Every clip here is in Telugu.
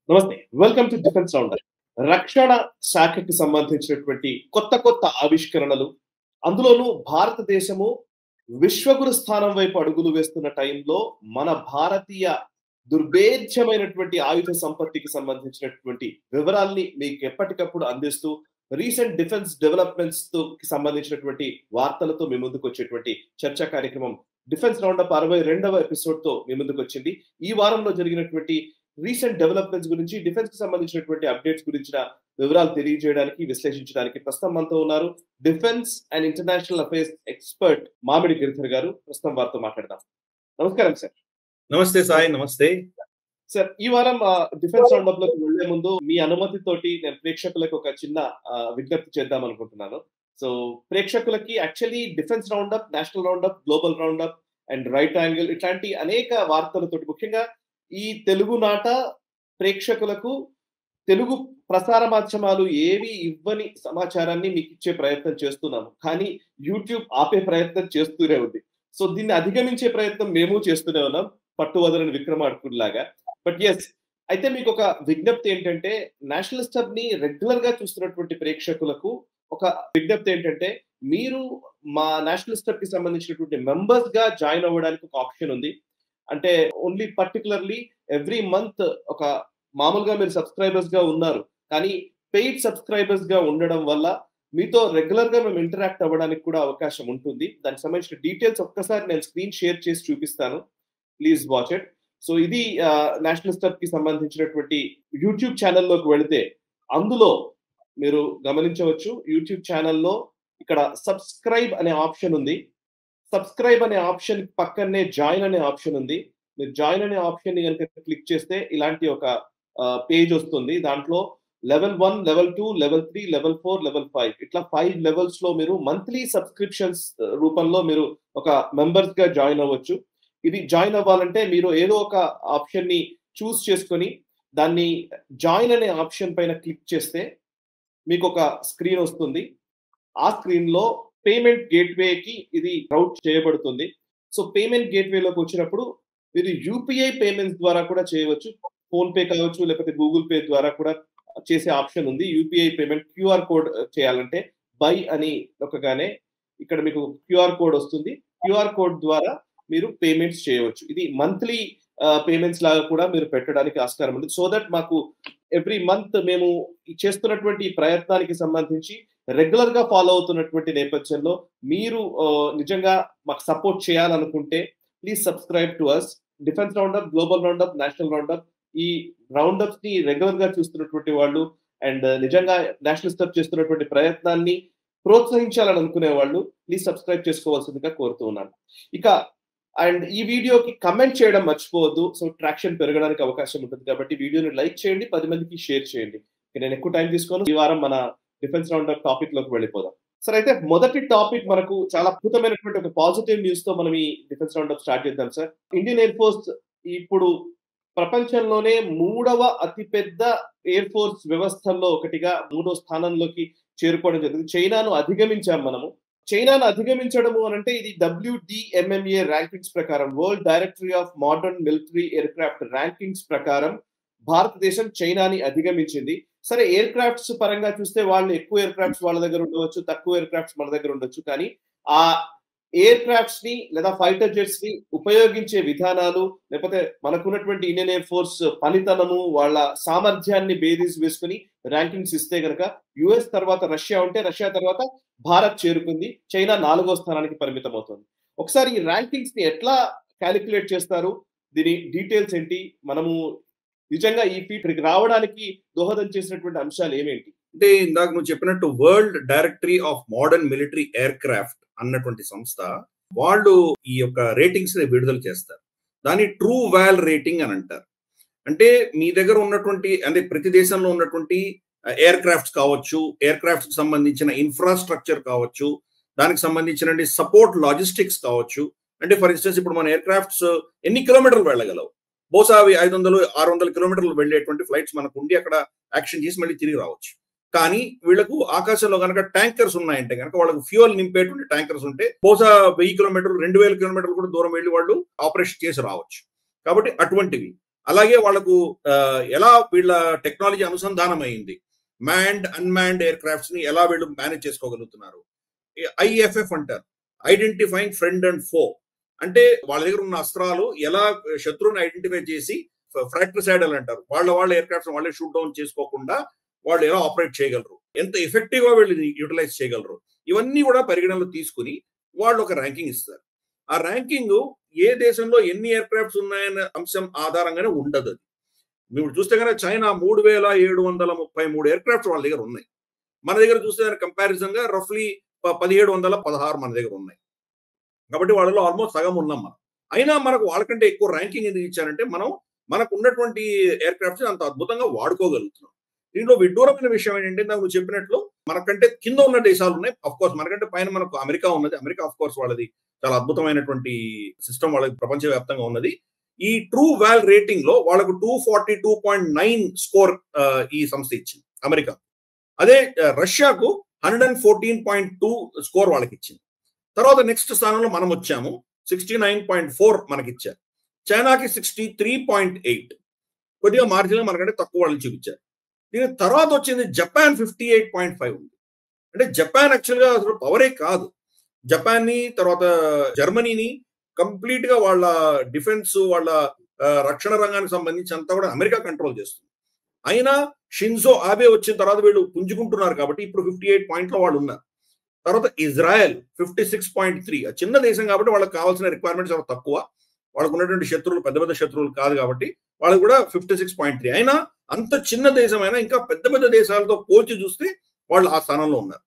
నమస్తే. Welcome to defence rounder. రక్షణ శాఖకి సంబంధించినటువంటి కొత్త ఆవిష్కరణలు, అందులోనూ భారతదేశము విశ్వగురు స్థానం వైపు అడుగులు వేస్తున్న టైంలో మన భారతీయ దుర్భేద్యమైనటువంటి ఆయుధ సంపత్తికి సంబంధించినటువంటి వివరాల్ని మీకు ఎప్పటికప్పుడు అందిస్తూ రీసెంట్ డిఫెన్స్ డెవలప్మెంట్స్ తో సంబంధించినటువంటి వార్తలతో మీ ముందుకు వచ్చేటువంటి చర్చా కార్యక్రమం డిఫెన్స్ రౌండప్ 62వ ఎపిసోడ్ తో మీ ముందుకు వచ్చింది. ఈ వారంలో జరిగినటువంటి రీసెంట్ డెవలప్మెంట్స్ గురించి, డిఫెన్స్ కి సంబంధించినటువంటి అప్డేట్స్ గురించిన వివరాలు తెలియజేయడానికి, విశ్లేషించడానికి ప్రస్తుతం మనతో ఉన్నారు defence and international affairs expert మామిడి గిరిధర్ గారు. ప్రస్తుతం వారితో మాట్లాడదాం. నమస్కారం సార్. నమస్తే సాయి. నమస్తే సార్. ఈ వారం డిఫెన్స్ రౌండప్ లోకి వెళ్లే ముందు మీ అనుమతితోటి నేను ప్రేక్షకులకు ఒక చిన్న విజ్ఞప్తి చేద్దాం అనుకుంటున్నాను. సో ప్రేక్షకులకి actually defence roundup, national roundup, global roundup and right angle ఇట్లాంటి అనేక వార్తలతోటి, ముఖ్యంగా ఈ తెలుగునాట ప్రేక్షకులకు తెలుగు ప్రసార మాధ్యమాలు ఏవి ఇవ్వని సమాచారాన్ని మీకు ఇచ్చే ప్రయత్నం చేస్తున్నాము. కానీ యూట్యూబ్ ఆపే ప్రయత్నం చేస్తూనే ఉంది. సో దీన్ని అధిగమించే ప్రయత్నం మేము చేస్తూనే ఉన్నాం, పట్టువదలని విక్రమార్కుడిలాగా. బట్ ఎస్, అయితే మీకు ఒక విజ్ఞప్తి ఏంటంటే, నేషనల్ స్టబ్ ని రెగ్యులర్ గా చూస్తున్నటువంటి ప్రేక్షకులకు ఒక విజ్ఞప్తి ఏంటంటే, మీరు మా నేషనల్ స్టబ్ కి సంబంధించినటువంటి మెంబర్స్ గా జాయిన్ అవ్వడానికి ఒక ఆప్షన్ ఉంది. అంటే ఓన్లీ పర్టికులర్లీ ఎవ్రీ మంత్ ఒక మామూలుగా మీరు సబ్స్క్రైబర్స్ గా ఉన్నారు, కానీ పెయిడ్ సబ్స్క్రైబర్స్ గా ఉండడం వల్ల మీతో రెగ్యులర్ గా మేము ఇంటరాక్ట్ అవ్వడానికి కూడా అవకాశం ఉంటుంది. దానికి సంబంధించిన డీటెయిల్స్ ఒక్కసారి నేను స్క్రీన్ షేర్ చేసి చూపిస్తాను, ప్లీజ్ వాచ్ ఇట్. సో ఇది నేషనల్ స్టబ్ కి సంబంధించినటువంటి యూట్యూబ్ ఛానల్లోకి వెళితే అందులో మీరు గమనించవచ్చు, యూట్యూబ్ ఛానల్లో ఇక్కడ సబ్స్క్రైబ్ అనే ఆప్షన్ ఉంది. సబ్స్క్రైబ్ అనే ఆప్షన్ పక్కనే జాయిన్ అనే ఆప్షన్ ఉంది. మీరు జాయిన్ అనే ఆప్షన్ ని కనుక క్లిక్ చేస్తే ఇలాంటి ఒక పేజ్ వస్తుంది. దాంట్లో level 1, level 2, level 3, level 4, level 5 ఇట్లా 5 లెవెల్స్ లో మీరు మంత్లీ సబ్స్క్రిప్షన్స్ రూపంలో మీరు ఒక మెంబర్స్ గా జాయిన్ అవ్వచ్చు. ఇది జాయిన్ అవ్వాలంటే మీరు ఏదో ఒక ఆప్షన్ ని చూస్ చేసుకొని దాన్ని జాయిన్ అనే ఆప్షన్ పైన క్లిక్ చేస్తే మీకు ఒక స్క్రీన్ వస్తుంది. ఆ స్క్రీన్ లో పేమెంట్ గేట్వేకి ఇది రౌట్ చేయబడుతుంది. సో పేమెంట్ గేట్వేలోకి వచ్చినప్పుడు మీరు యూపీఐ పేమెంట్స్ ద్వారా కూడా చేయవచ్చు. ఫోన్ పే కావచ్చు, లేకపోతే గూగుల్ పే ద్వారా కూడా చేసే ఆప్షన్ ఉంది. యూపీఐ పేమెంట్ క్యూఆర్ కోడ్ చేయాలంటే బై అని నొక్కగానే ఇక్కడ మీకు క్యూఆర్ కోడ్ వస్తుంది. క్యూఆర్ కోడ్ ద్వారా మీరు పేమెంట్స్ చేయవచ్చు. ఇది మంత్లీ పేమెంట్స్ లాగా కూడా మీరు పెట్టడానికి ఆస్కారం ఉంది. సో దట్ మాకు ఎవ్రీ మంత్ మేము చేస్తున్నటువంటి ప్రయత్నానికి సంబంధించి రెగ్యులర్ గా ఫాలో అవుతున్నటువంటి నేపథ్యంలో మీరు నిజంగా మాకు సపోర్ట్ చేయాలనుకుంటే please subscribe to us. Defence roundup, global roundup, national roundup, ఈ రౌండప్స్ ని రెగ్యులర్ గా చూస్తున్నటువంటి వాళ్ళు అండ్ నిజంగా నేషనల్ స్టబ్ చేస్తున్నటువంటి ప్రయత్నాన్ని ప్రోత్సహించాలని అనుకునే వాళ్ళు ప్లీజ్ సబ్స్క్రైబ్ చేసుకోవాల్సిందిగా కోరుతూ ఉన్నాను. ఇక అండ్ ఈ వీడియోకి కమెంట్ చేయడం మర్చిపోవద్దు. సో ట్రాక్షన్ పెరగడానికి అవకాశం ఉంటుంది కాబట్టి వీడియోని లైక్ చేయండి, 10 మందికి షేర్ చేయండి. నేను ఎక్కువ టైం తీసుకోను. ఈ వారం మన డిఫెన్స్ రౌండప్ టాపిక్ లోకి వెళ్ళిపోదాం. సరే, అయితే మొదటి టాపిక్ మనకు చాలా అద్భుతమైనటువంటి ఒక పాజిటివ్ న్యూస్ తో మనం ఈ డిఫెన్స్ రౌండప్ స్టార్ట్ చేద్దాం సార్. ఇండియన్ ఎయిర్ ఫోర్స్ ఇప్పుడు ప్రపంచంలోనే 3వ అతిపెద్ద ఎయిర్ ఫోర్స్ వ్యవస్థల్లో ఒకటిగా 3వ స్థానంలోకి చేరుకోవడం జరిగింది. చైనాను అధిగమించాం మనము. చైనాను అధిగమించడము అనంటే ఇది WDMMA ర్యాంకింగ్స్ ప్రకారం, world directory of modern military air craft rankings ప్రకారం భారతదేశం చైనాని అధిగమించింది. సరే, ఎయిర్ క్రాఫ్ట్స్ పరంగా చూస్తే వాళ్ళు ఎక్కువ ఎయిర్ క్రాఫ్ట్స్ వాళ్ళ దగ్గర ఉండవచ్చు, తక్కువ ఎయిర్ క్రాఫ్ట్స్ మన దగ్గర ఉండొచ్చు. కానీ ఆ ఎయిర్ క్రాఫ్ట్స్ ని లేదా ఫైటర్ జెట్స్ ని ఉపయోగించే విధానాలు, లేకపోతే మనకున్నటువంటి ఇండియన్ ఎయిర్ ఫోర్స్ పనితనము, వాళ్ళ సామర్థ్యాన్ని బేరీస్ వేసుకుని ర్యాంకింగ్స్ ఇస్తే గనక యుఎస్ తర్వాత రష్యా ఉంటే, రష్యా తర్వాత భారత్ చేరుకుంది. చైనా 4వ స్థానానికి పరిమితం అవుతుంది. ఒకసారి ఈ ర్యాంకింగ్స్ ని ఎట్లా క్యాలిక్యులేట్ చేస్తారు, దీని డీటెయిల్స్ ఏంటి, మనము నిజంగా ఈ ఫీట్కి రావడానికి దోహదం చేసినటువంటి అంశాలు ఏమేంటి? అంటే ఇందాక నువ్వు చెప్పినట్టు world directory of modern military air craft అన్నటువంటి సంస్థ వాళ్ళు ఈ యొక్క రేటింగ్స్ ని విడుదల చేస్తారు. దాన్ని ట్రూ వాల్ రేటింగ్ అని అంటారు. అంటే మీ దగ్గర ఉన్నటువంటి, అంటే ప్రతి దేశంలో ఉన్నటువంటి ఎయిర్ క్రాఫ్ట్స్ కావచ్చు, ఎయిర్ క్రాఫ్ట్స్ కి సంబంధించిన ఇన్ఫ్రాస్ట్రక్చర్ కావచ్చు, దానికి సంబంధించిన సపోర్ట్ లాజిస్టిక్స్ కావచ్చు. అంటే ఫర్ ఇన్స్టెన్స్ ఇప్పుడు మన ఎయిర్ క్రాఫ్ట్స్ ఎన్ని కిలోమీటర్లు వెళ్ళగలవు? బహుశా అవి 500-600 కిలోమీటర్లు వెళ్ళేటువంటి ఫ్లైట్స్ మనకు ఉండి అక్కడ యాక్షన్ చేసి మళ్ళీ తిరిగి రావచ్చు. కానీ వీళ్ళకు ఆకాశంలో కనుక ట్యాంకర్స్ ఉన్నాయంటే కనుక, వాళ్ళకు ఫ్యూయల్ నింపేటువంటి ట్యాంకర్స్ ఉంటే బహుశా 1000 కిలోమీటర్లు 2000 కిలోమీటర్లు కూడా దూరం వెళ్ళి వాళ్ళు ఆపరేషన్ చేసి రావచ్చు. కాబట్టి అటువంటివి అలాగే వాళ్ళకు ఎలా వీళ్ళ టెక్నాలజీ అనుసంధానం అయింది, మ్యాన్డ్ అన్మాన్డ్ ఎయిర్ క్రాఫ్ట్స్ ని ఎలా వీళ్ళు మేనేజ్ చేసుకోగలుగుతున్నారు. IFF అంటారు, ఐడెంటిఫైయింగ్ ఫ్రెండ్ అండ్ ఫో. అంటే వాళ్ళ దగ్గర ఉన్న అస్త్రాలు ఎలా శత్రువుని ఐడెంటిఫై చేసి, ఫ్రాక్టర్సైడల్ అంటారు, వాళ్ళ ఎయిర్ క్రాఫ్ట్స్ వాళ్ళే షూట్ డౌన్ చేసుకోకుండా వాళ్ళు ఎలా ఆపరేట్ చేయగలరు, ఎంత ఎఫెక్టివ్ గా వీళ్ళు యూటిలైజ్ చేయగలరు, ఇవన్నీ కూడా పరిగణనలో తీసుకుని వాళ్ళు ఒక ర్యాంకింగ్ ఇస్తారు. ఆ ర్యాంకింగ్ ఏ దేశంలో ఎన్ని ఎయిర్ క్రాఫ్ట్స్ ఉన్నాయనే అంశం ఆధారంగానే ఉండదు. అది మీరు చూస్తే కనుక చైనా 3733 ఎయిర్ క్రాఫ్ట్స్ వాళ్ళ దగ్గర ఉన్నాయి. మన దగ్గర చూస్తే దాని కంపారిజన్ గా రఫ్లీ 1716 మన దగ్గర ఉన్నాయి. కాబట్టి వాళ్ళలో ఆల్మోస్ట్ సగం ఉన్నాం మనం. అయినా మనకు వాళ్ళకంటే ఎక్కువ ర్యాంకింగ్ ఎందుకు ఇచ్చారంటే మనకు ఉన్నటువంటి ఎయిర్ క్రాఫ్ట్స్ అంత అద్భుతంగా వాడుకోగలుగుతున్నాం. దీంట్లో విడ్డూరమైన విషయం ఏంటంటే నువ్వు చెప్పినట్లు మనకంటే కింద ఉన్న దేశాలు ఉన్నాయి. అఫ్ కోర్స్ మనకంటే పైన మనకు అమెరికా ఉన్నది. అమెరికా అఫ్ కోర్స్ వాళ్ళది చాలా అద్భుతమైనటువంటి సిస్టమ్, వాళ్ళకి ప్రపంచవ్యాప్తంగా ఉన్నది. ఈ ట్రూ వాల్ రేటింగ్ లో వాళ్ళకు 242.9 స్కోర్ ఈ సంస్థ ఇచ్చింది అమెరికా. అదే రష్యాకు 114.2 స్కోర్ వాళ్ళకి ఇచ్చింది. తర్వాత నెక్స్ట్ స్థానంలో మనం వచ్చాము, 69.4 మనకి ఇచ్చారు. చైనాకి 63.8, కొద్దిగా మార్జిన్ మనకంటే తక్కువ వాళ్ళు చూపించారు. దీని తర్వాత వచ్చింది జపాన్ 58.5 ఉంది. అంటే జపాన్ యాక్చువల్గా అసలు పవరే కాదు. జపాన్ ని తర్వాత జర్మనీని కంప్లీట్ గా వాళ్ళ డిఫెన్స్, వాళ్ళ రక్షణ రంగానికి సంబంధించి అంతా కూడా అమెరికా కంట్రోల్ చేస్తుంది. అయినా షిన్జో ఆబే వచ్చిన తర్వాత వీళ్ళు పుంజుకుంటున్నారు కాబట్టి ఇప్పుడు 58 పాయింట్లో వాళ్ళు ఉన్నారు. తర్వాత ఇజ్రాయెల్ 56.3, చిన్న దేశం కాబట్టి వాళ్ళకి కావాల్సిన రిక్వైర్మెంట్స్ చాలా తక్కువ, వాళ్ళకు ఉన్నటువంటి శత్రువులు పెద్ద పెద్ద శత్రువులు కాదు కాబట్టి వాళ్ళకి కూడా 56.3. అయినా అంత చిన్న దేశమైనా ఇంకా పెద్ద పెద్ద దేశాలతో పోల్చి చూస్తే వాళ్ళు ఆ స్థానంలో ఉన్నారు.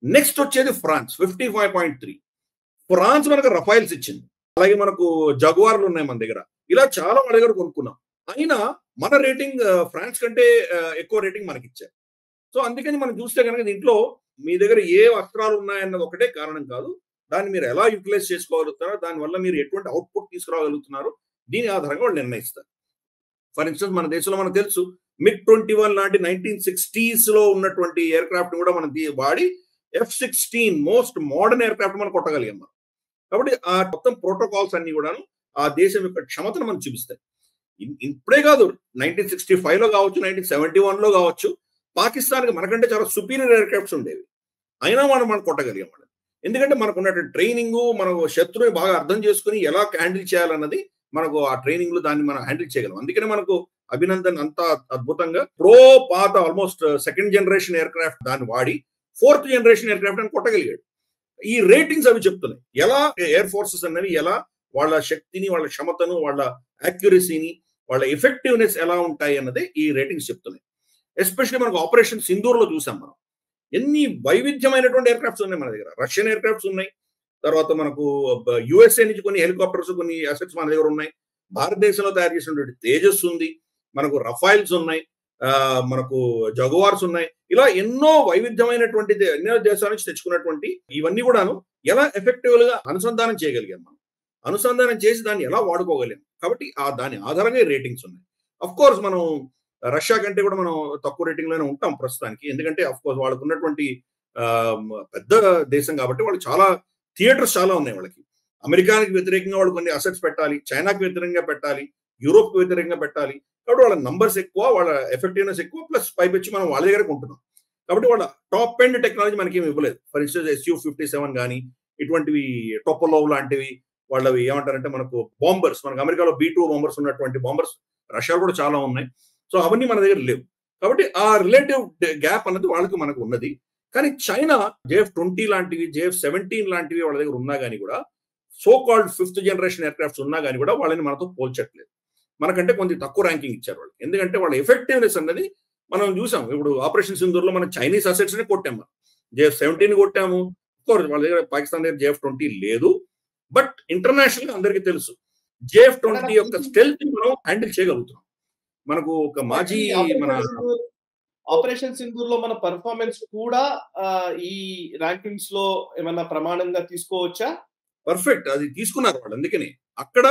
నెక్స్ట్ వచ్చేది ఫ్రాన్స్ 55.3. ఫ్రాన్స్ మనకు రఫైల్స్ ఇచ్చింది, అలాగే మనకు జగ్వార్లు ఉన్నాయి మన దగ్గర, ఇలా చాలా మన దగ్గర కొనుక్కున్నాం. అయినా మన రేటింగ్ ఫ్రాన్స్ కంటే ఎక్కువ రేటింగ్ మనకి ఇచ్చారు. సో అందుకని మనం చూస్తే కనుక దీంట్లో మీ దగ్గర ఏ అస్త్రాలు ఉన్నాయన్నది ఒకటే కారణం కాదు, దాన్ని మీరు ఎలా యూటిలైజ్ చేసుకోగలుగుతారో, దానివల్ల మీరు ఎటువంటి అవుట్పుట్ తీసుకురాగలుగుతున్నారు, దీని ఆధారంగా వాళ్ళు నిర్ణయిస్తారు. ఫర్ ఇన్స్టెన్స్ మన దేశంలో మనకు తెలుసు MiG-21 లాంటి 1960s లో ఉన్నటువంటి ఎయిర్ క్రాఫ్ట్ కూడా మనం వాడి F-16 most modern air craft మనం కొట్టగలిగాం మనం. కాబట్టి ఆ మొత్తం ప్రోటోకాల్స్ అన్ని కూడా ఆ దేశం యొక్క క్షమతను మనం చూపిస్తాయి. ఇప్పుడే కాదు, 1965 లో కావచ్చు, 1971 లో కావచ్చు, పాకిస్తాన్కి మనకంటే చాలా సుపీరియర్ ఎయిర్ క్రాఫ్ట్స్ ఉండేవి, అయినా మనం కొట్టగలిగాం మనం. ఎందుకంటే మనకు ఉన్నటువంటి ట్రైనింగ్, మనకు శత్రువుని బాగా అర్థం చేసుకుని ఎలా హ్యాండిల్ చేయాలన్నది మనకు ఆ ట్రైనింగ్ లో దాన్ని మనం హ్యాండిల్ చేయగలం. అందుకని మనకు అభినందన్ అంత అద్భుతంగా పాత almost second generation air craft దాన్ని వాడి 4th జనరేషన్ ఎయిర్ క్రాఫ్ట్ అని కొట్టగలిగాడు. ఈ రేటింగ్స్ అవి చెప్తున్నాయి ఎలా ఎయిర్ ఫోర్సెస్ అనేవి ఎలా వాళ్ళ శక్తిని, వాళ్ళ క్షమతను, వాళ్ళ యాక్యురసీని, వాళ్ళ ఎఫెక్టివ్నెస్ ఎలా ఉంటాయి అన్నది ఈ రేటింగ్స్ చెప్తున్నాయి. ఎస్పెషల్లీ మనకు ఆపరేషన్ సింధూర్ లో చూసాం మనం ఎన్ని వైవిధ్యమైనటువంటి ఎయిర్ క్రాఫ్ట్స్ ఉన్నాయి మన దగ్గర. రష్యన్ ఎయిర్ క్రాఫ్ట్స్ ఉన్నాయి, తర్వాత మనకు USA నుంచి కొన్ని హెలికాప్టర్స్, కొన్ని అసెట్స్ మన దగ్గర ఉన్నాయి. భారతదేశంలో తయారు చేసినటువంటి తేజస్ ఉంది, మనకు రఫైల్స్ ఉన్నాయి, మనకు జగువార్స్ ఉన్నాయి. ఇలా ఎన్నో వైవిధ్యమైనటువంటి ఎన్నో దేశాల నుంచి తెచ్చుకున్నటువంటి ఇవన్నీ కూడాను ఎలా ఎఫెక్టివ్ గా అనుసంధానం చేయగలిగాం మనం, అనుసంధానం చేసి దాన్ని ఎలా వాడుకోగలిగాం. కాబట్టి దాని ఆధారంగా రేటింగ్స్ ఉన్నాయి. అఫ్ కోర్స్ మనం రష్యా కంటే కూడా మనం తక్కువ రేటింగ్ లోనే ఉంటాం ప్రస్తుతానికి, ఎందుకంటే అఫ్ కోర్స్ వాళ్ళకు ఉన్నటువంటి పెద్ద దేశం కాబట్టి వాళ్ళు చాలా థియేటర్స్ చాలా ఉన్నాయి వాళ్ళకి. అమెరికాకి వ్యతిరేకంగా వాళ్ళు కొన్ని అసెట్స్ పెట్టాలి, చైనాకి వ్యతిరేకంగా పెట్టాలి, యూరోప్ కి వ్యతిరేకంగా పెట్టాలి. కాబట్టి వాళ్ళ నంబర్స్ ఎక్కువ, వాళ్ళ ఎఫెక్టివ్నెస్ ఎక్కువ, ప్లస్ పైపెచ్చి మనం వాళ్ళ దగ్గర కొంటున్నాం. కాబట్టి వాళ్ళ టాప్ ఎండ్ టెక్నాలజీ మనకి ఏమి ఇవ్వలేదు. ఫర్ ఇన్స్టెన్స్ Su-57 కానీ ఇటువంటివి, టోపోలోవ్ లాంటివి, వాళ్ళవి ఏమంటారంటే మనకు బాంబర్స్, మనకు అమెరికాలో B-2 బాంబర్స్ ఉన్నటువంటి బాంబర్స్ రష్యాలో కూడా చాలా ఉన్నాయి. సో అవన్నీ మన దగ్గర లేవు. కాబట్టి ఆ రిలేటివ్ గ్యాప్ అన్నది వాళ్ళకి మనకు ఉన్నది. కానీ చైనా JF-20 లాంటివి, JF-17 లాంటివి వాళ్ళ దగ్గర ఉన్నా కానీ కూడా, so called 5th generation air crafts ఉన్నా కానీ కూడా వాళ్ళని మనతో పోల్చట్లేదు. మనకంటే కొంచెం తక్కువ ర్యాంకింగ్ ఇచ్చారు వాళ్ళు. ఎందుకంటే వాళ్ళ ఎఫెక్టివ్నెస్ అన్నది మనం చూసాం. ఇప్పుడు ఆపరేషన్ సింధూర్ లో మనం చైనీస్ అసెట్స్ ని కొట్టాము, JF-17 కొట్టాము. వాళ్ళ దగ్గర పాకిస్తాన్ దగ్గర JF-20 లేదు. బట్ ఇంటర్నేషనల్ గా అందరికీ తెలుసు JF-20 యొక్క స్టెల్త్ మనం హ్యాండిల్ చేయగలుగుతున్నాం. మనకు ఒక మాజీ మన ఆపరేషన్ సింధూర్ లో మన పర్ఫార్మెన్స్ కూడా ఈ ర్యాంకింగ్స్ లో ఏమన్నా ప్రమాణంగా తీసుకోవచ్చా? పర్ఫెక్ట్, అది తీసుకున్నారు వాళ్ళు. అందుకని అక్కడ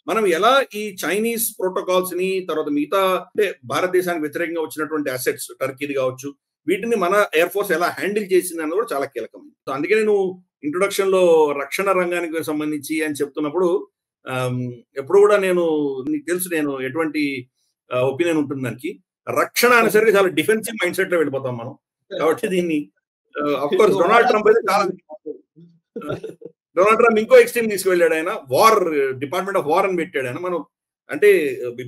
మనం ఎలా ఈ చైనీస్ ప్రోటోకాల్స్ ని, తర్వాత మిగతా అంటే భారతదేశానికి వ్యతిరేకంగా వచ్చినటువంటి అసెట్స్, టర్కీది కావచ్చు, వీటిని మన ఎయిర్ ఫోర్స్ ఎలా హ్యాండిల్ చేసింది అన్నది కూడా చాలా కీలకమైంది. అందుకని నువ్వు ఇంట్రొడక్షన్ లో రక్షణ రంగానికి సంబంధించి అని చెప్తున్నప్పుడు ఎప్పుడు కూడా నేను నీకు తెలుసు నేను ఎటువంటి ఒపీనియన్ ఉంటుంది దానికి. రక్షణ అనేసరికి చాలా డిఫెన్సివ్ మైండ్ సెట్ లో వెళ్ళిపోతాం మనం. కాబట్టి దీన్ని అఫ్ కోర్స్ డొనాల్డ్ ట్రంప్ అయితే చాలా డొనాల్డ్ ట్రంప్ ఇంకో ఎక్స్ట్రీమ్ తీసుకువెళ్ళాడు. ఆయన వార్ డిపార్ట్మెంట్ ఆఫ్ వార్ అని పెట్టాడు ఆయన. మనం అంటే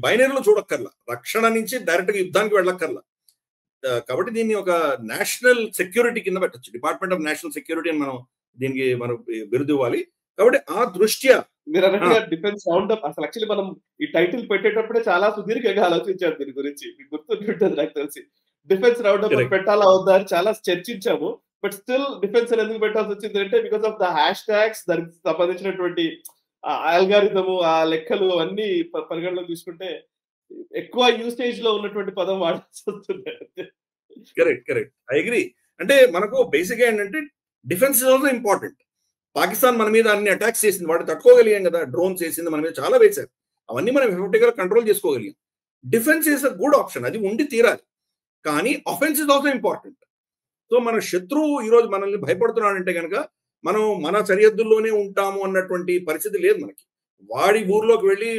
బైనరీలో చూడక్కర్లా, రక్షణ నుంచి డైరెక్ట్ గా యుద్ధానికి వెళ్ళక్కర్లా. కాబట్టి దీన్ని ఒక నేషనల్ సెక్యూరిటీ కింద పెట్టచ్చు, డిపార్ట్మెంట్ ఆఫ్ నేషనల్ సెక్యూరిటీ అని మనం దీనికి మనం బిరుదు ఇవ్వాలి. కాబట్టి ఆ దృష్ట్యా మీరు అన్నట్టుగా డిఫెన్స్ రౌండ్ అప్ అసలు యాక్చువల్లీ మనం ఈ టైటిల్ పెట్టేటప్పుడే చాలా సుదీర్ఘంగా ఆలోచించారు దీని గురించి. మీకు గుర్తుంటుంది నాకు తెలిసి. డిఫెన్స్ రౌండ్ అప్ పెట్టాలా అవుద్దా అని చాలా చర్చించాము. బట్ స్టిల్ డిఫెన్స్ అని ఎందుకు పెట్టాల్సి వచ్చింది అంటే because of the hash tags, దానికి సంబంధించినటువంటి ఆల్గారిథము, ఆ లెక్కలు అన్ని పరిగణలో తీసుకుంటే ఎక్కువ యూసేజ్ లో ఉన్నటువంటి పదం వాడాల్సి వస్తుంది. Correct I agree. అంటే మనకు బేసిక్ గా ఏంటంటే defence is also important. Pakistan మన మీద అన్ని అటాక్స్ చేసింది, వాడు తట్టుకోగలిగాం కదా. డ్రోన్స్ వేసింది మన మీద, చాలా వేశారు. అవన్నీ మనం ఎఫెక్టివ్ గా కంట్రోల్ చేసుకోగలిగాం. Defence is a good option, అది ఉండి తీరాలి. కానీ offence is also important. So మన శత్రువు ఈరోజు మనల్ని భయపడుతున్నాడంటే కనుక మనం మన సరిహద్దుల్లోనే ఉంటాము అన్నటువంటి పరిస్థితి లేదు మనకి. వాడి ఊర్లోకి వెళ్ళి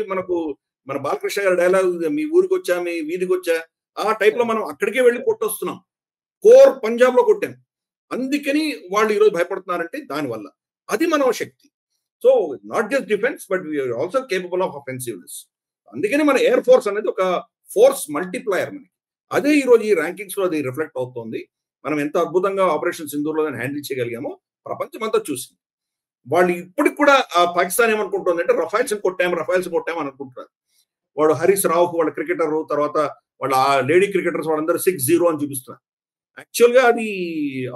మన బాలకృష్ణ గారి డైలాగ్, మీ ఊరికి వచ్చా, మీ వీధికి వచ్చా, ఆ టైప్ లో మనం అక్కడికే వెళ్ళి కొట్టొస్తున్నాం. కోర్ పంజాబ్ లో కొట్టాం. అందుకని వాళ్ళు ఈరోజు భయపడుతున్నారంటే దానివల్ల అది మన శక్తి. So not just defence but we are also capable of offensiveness. అందుకని మన ఎయిర్ ఫోర్స్ అనేది ఒక ఫోర్స్ మల్టిప్లయర్ మనకి. అదే ఈ రోజు ఈ ర్యాంకింగ్స్ లో అది రిఫ్లెక్ట్ అవుతోంది. మనం ఎంత అద్భుతంగా ఆపరేషన్ సింధూర్లో హ్యాండిల్ చేయగలిగామో ప్రపంచం అంతా చూసింది. వాళ్ళు ఇప్పటికి కూడా పాకిస్తాన్ ఏమనుకుంటుంది అంటే రఫైల్స్ కొట్టాము అని అనుకుంటున్నారు. వాడు హరీష్ రావు వాళ్ళ క్రికెటర్, తర్వాత వాళ్ళ లేడీ క్రికెటర్స్ వాళ్ళందరూ 6-0 అని చూపిస్తున్నారు. యాక్చువల్ గా అది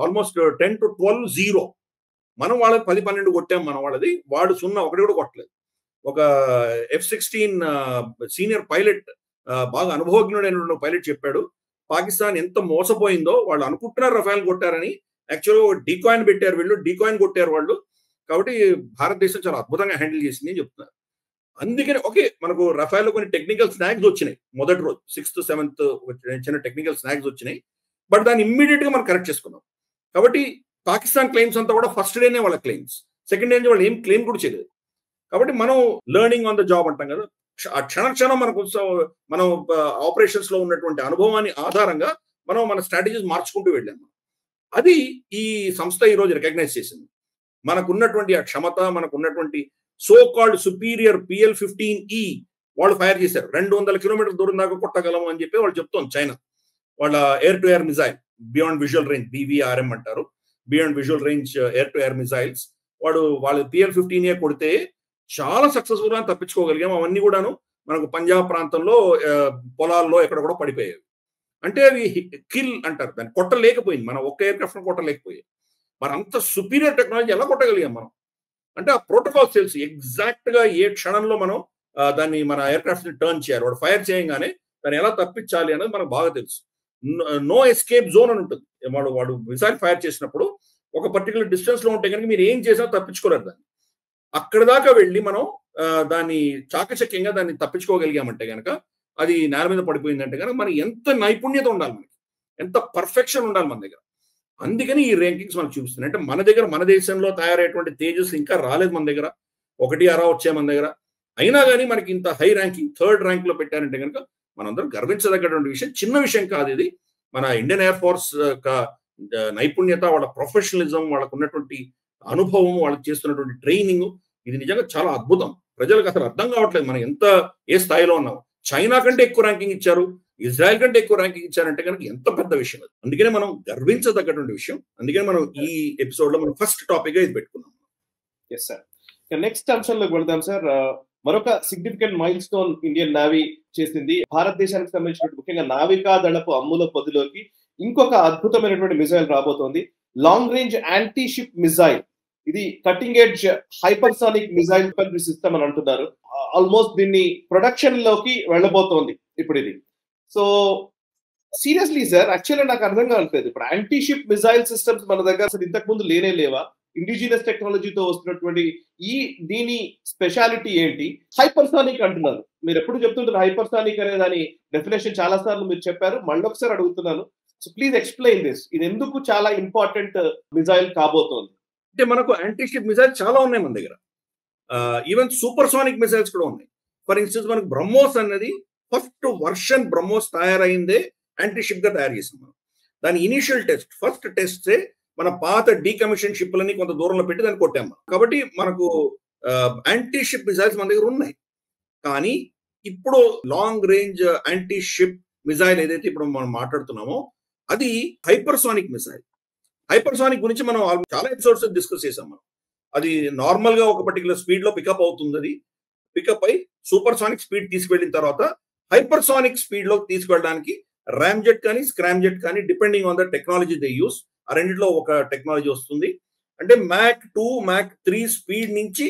ఆల్మోస్ట్ 10 to 12-0. మనం వాళ్ళకి 10-12 కొట్టాం మన వాళ్ళది. వాడు 0-1 కూడా కొట్టలేదు. ఒక F-16 సీనియర్ పైలట్, బాగా అనుభవజ్ఞుడైన పైలట్ చెప్పాడు, పాకిస్తాన్ ఎంత మోసపోయిందో. వాళ్ళు అనుకుంటున్నారు రఫైల్ కొట్టారని, యాక్చువల్గా డీకాయిన్ పెట్టారు వీళ్ళు, డీకాయిన్ కొట్టారు వాళ్ళు. కాబట్టి భారతదేశం చాలా అద్భుతంగా హ్యాండిల్ చేసింది అని చెప్తున్నారు. అందుకని ఓకే, మనకు రఫైల్లో కొన్ని టెక్నికల్ స్నాక్స్ వచ్చినాయి మొదటి రోజు, 6th 7th చిన్న టెక్నికల్ స్నాక్స్ వచ్చినాయి. బట్ దాన్ని ఇమ్మీడియట్ గా మనం కరెక్ట్ చేసుకున్నాం. కాబట్టి పాకిస్తాన్ క్లెయిమ్స్ అంతా కూడా ఫస్ట్ డేనే వాళ్ళ క్లెయిమ్స్, సెకండ్ డే వాళ్ళు ఏం క్లెయిమ్ కూడా చేయలేదు. కాబట్టి మనం లెర్నింగ్ ఆన్ ద జాబ్ అంటాం కదా, ఆ క్షణం మనం ఆపరేషన్స్ లో ఉన్నటువంటి అనుభవాన్ని ఆధారంగా మనం మన స్ట్రాటజీస్ మార్చుకుంటూ వెళ్ళాము. అది ఈ సంస్థ ఈ రోజు రికగ్నైజ్ చేసింది. మనకున్నటువంటి ఆ క్షమత, మనకున్నటువంటి సో కాల్డ్ సుపీరియర్ PL-15E వాళ్ళు ఫైర్ చేశారు. 200 కిలోమీటర్ల దూరం దాకా కొట్టగలము అని చెప్పి వాళ్ళు చెప్తోంది చైనా. వాళ్ళ air to air missile, beyond visual range, BVRM అంటారు, beyond visual range air to air missiles. వాళ్ళు PL-15E కొడితే చాలా సక్సెస్ఫుల్ గా తప్పించుకోగలిగాం. అవన్నీ కూడాను మనకు పంజాబ్ ప్రాంతంలో పొలాల్లో ఎక్కడ కూడా పడిపోయాయి. అంటే అవి కిల్ అంటారు, దాన్ని కొట్టలేకపోయింది. మనం ఒక్క ఎయిర్ క్రాఫ్ట్ కొట్టలేకపోయాయి. మరి అంత సుపీరియర్ టెక్నాలజీ ఎలా కొట్టగలిగాం మనం అంటే ఆ ప్రోటోకాల్స్ తెలుసు ఎగ్జాక్ట్ గా ఏ క్షణంలో మనం దాన్ని మన ఎయిర్ క్రాఫ్ట్ ని టర్న్ చేయాలి. వాడు ఫైర్ చేయగానే దాన్ని ఎలా తప్పించాలి అనేది మనకు బాగా తెలుసు. నో ఎస్కేప్ జోన్ అని ఉంటుంది. వాడు మిసైల్ ఫైర్ చేసినప్పుడు ఒక పర్టికులర్ డిస్టెన్స్ లో ఉంటే కనుక మీరు ఏం చేసినా తప్పించుకోలేరు దాన్ని. అక్కడ దాకా వెళ్ళి మనం దాన్ని చాకచక్యంగా దాన్ని తప్పించుకోగలిగామంటే కనుక, అది నేల మీద పడిపోయిందంటే కనుక మనకి ఎంత నైపుణ్యత ఉండాలి, మనకి ఎంత పర్ఫెక్షన్ ఉండాలి మన దగ్గర. అందుకని ఈ ర్యాంకింగ్స్ మనకు చూపిస్తున్నాయి. అంటే మన దేశంలో తయారయ్యేటువంటి తేజస్ ఇంకా రాలేదు మన దగ్గర, 1-6 వచ్చాయి మన దగ్గర. అయినా కానీ మనకి ఇంత హై ర్యాంకింగ్ 3rd ర్యాంక్ లో పెట్టారంటే కనుక మనందరం గర్వించదగ్గటువంటి విషయం. చిన్న విషయం కాదు ఇది. మన ఇండియన్ ఎయిర్ ఫోర్స్ యొక్క నైపుణ్యత, వాళ్ళ ప్రొఫెషనలిజం, వాళ్ళకు ఉన్నటువంటి అనుభవం, వాళ్ళకి చేస్తున్నటువంటి ట్రైనింగ్, ఇది నిజంగా చాలా అద్భుతం. ప్రజలకు అసలు అర్థం కావట్లేదు మనం ఎంత ఏ స్థాయిలో ఉన్నాం. చైనా కంటే ఎక్కువ ర్యాంకింగ్ ఇచ్చారు, ఇజ్రాయెల్ కంటే ఎక్కువ ర్యాంకింగ్ ఇచ్చారంటే కనుక ఎంత పెద్ద విషయం అది. అందుకనే మనం గర్వించదగ్గటువంటి విషయం. అందుకని మనం ఈ ఎపిసోడ్ లో మనం ఫస్ట్ టాపిక్ గా ఇది పెట్టుకున్నాం. Yes sir. నెక్స్ట్ అంశంలోకి వెళ్దాం సార్. మరొక significant mile stone Indian navy చేసింది. భారతదేశానికి సంబంధించిన ముఖ్యంగా నావికా దళపు అమ్ముల పొదిలోకి ఇంకొక అద్భుతమైనటువంటి మిసైల్ రాబోతోంది. Long range anti ship missile. ఇది cutting edge hypersonic missile system అని అంటున్నారు. ఆల్మోస్ట్ దీన్ని ప్రొడక్షన్ లోకి వెళ్ళబోతోంది ఇప్పుడు ఇది. సో సీరియస్లీ సార్, యాక్చువల్లీ నాకు అర్థం కావట్లేదు. ఇప్పుడు యాంటీ షిప్ మిసైల్ సిస్టమ్స్ మన దగ్గర అసలు ఇంతకు ముందు లేవా? ఇండిజినస్ టెక్నాలజీతో వస్తున్నటువంటి దీని స్పెషాలిటీ ఏంటి? హైపర్సానిక్ అంటున్నారు. మీరు ఎప్పుడు చెప్తుంటారు హైపర్సానిక్ అనే దాని డెఫినేషన్ చాలా సార్లు మీరు చెప్పారు. మళ్ళీ ఒకసారి అడుగుతున్నాను. So please explain this. ఇది ఎందుకు చాలా ఇంపార్టెంట్ మిసైల్ కాబోతోంది? అంటే మనకు యాంటీ షిప్ మిసైల్ చాలా ఉన్నాయి మన దగ్గర. ఈవెన్ సూపర్ సోనిక్ మిసైల్స్ కూడా ఉన్నాయి. ఫర్ ఇన్స్టెన్స్ మనకు బ్రహ్మోస్ అన్నది ఫస్ట్ వర్షన్ బ్రహ్మోస్ తయారైందే యాంటీ షిప్ గా తయారు చేసాం మనం. దాని ఇనిషియల్ టెస్ట్, ఫస్ట్ టెస్ట్ మన పాత డీకమిషన్ షిప్లని కొంత దూరంలో పెట్టి దాన్ని కొట్టాం. కాబట్టి మనకు యాంటీ షిప్ మిసైల్స్ మన దగ్గర ఉన్నాయి. కానీ ఇప్పుడు long range anti ship missile ఏదైతే ఇప్పుడు మనం మాట్లాడుతున్నామో అది హైపర్సోనిక్ మిసైల్. హైపర్సోనిక్ గురించి మనం చాలా ఎపిసోడ్స్ డిస్కస్ చేసాం మనం. అది నార్మల్ గా ఒక పర్టికులర్ స్పీడ్ లో పికప్ అవుతుంది. అది పికప్ అయి సూపర్ సోనిక్ స్పీడ్ తీసుకెళ్లిన తర్వాత హైపర్సోనిక్ స్పీడ్ లో తీసుకెళ్ళడానికి ర్యామ్ జెట్ కానీ స్క్రామ్ జెట్ కానీ depending on the technology they use, ఆ రెండిట్లో ఒక టెక్నాలజీ వస్తుంది. అంటే మ్యాక్ 2 మ్యాక్ 3 స్పీడ్ నుంచి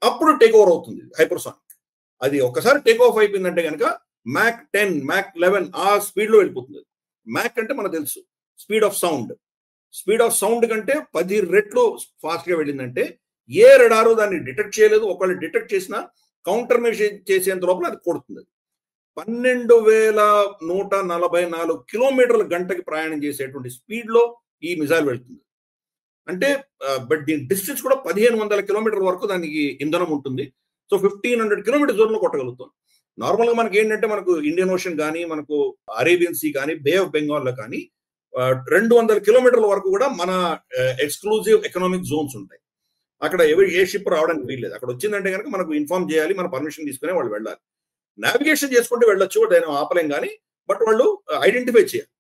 అప్పుడు టేక్ ఓవర్ అవుతుంది హైపర్సోనిక్. అది ఒకసారి టేక్ ఆఫ్ అయిపోయిందంటే కనుక మ్యాక్ 10 మ్యాక్ 11 ఆ స్పీడ్ లో వెళ్ళిపోతుంది. మ్యాక్ అంటే మనకు తెలుసు speed of sound. Speed of sound కంటే 10 రెట్లు ఫాస్ట్ గా వెళ్ళిందంటే ఏ రడారు దాన్ని డిటెక్ట్ చేయలేదు. ఒకవేళ డిటెక్ట్ చేసినా కౌంటర్ మెషర్ చేసేంత లోపల అది కొడుతుంది. 12,144 కిలోమీటర్ల గంటకి ప్రయాణం చేసేటువంటి స్పీడ్ లో ఈ మిసైల్ వెళ్తుంది. అంటే బట్ దీని డిస్టెన్స్ కూడా 1,500 కిలోమీటర్ల వరకు దానికి ఇంధనం ఉంటుంది. సో 1,500 కిలోమీటర్ దూరంలో కొట్టగలుగుతాం. నార్మల్ గా మనకి ఏంటంటే మనకు ఇండియన్ ఓషన్ కానీ మనకు అరేబియన్ సీ కానీ బే ఆఫ్ బెంగాల్ లో కానీ 200 కిలోమీటర్ల వరకు కూడా మన ఎక్స్క్లూజివ్ ఎకనామిక్ జోన్స్ ఉంటాయి. అక్కడ ఏ షిప్ రావడానికి వీల్లేదు. అక్కడ వచ్చిందంటే కనుక మనకు ఇన్ఫార్మ్ చేయాలి, మన పర్మిషన్ తీసుకునే వాళ్ళు వెళ్ళాలి. నావిగేషన్ చేసుకుంటే వెళ్ళొచ్చు, దాన్ని ఆపలేం కానీ బట్ వాళ్ళు ఐడెంటిఫై చేయాలి.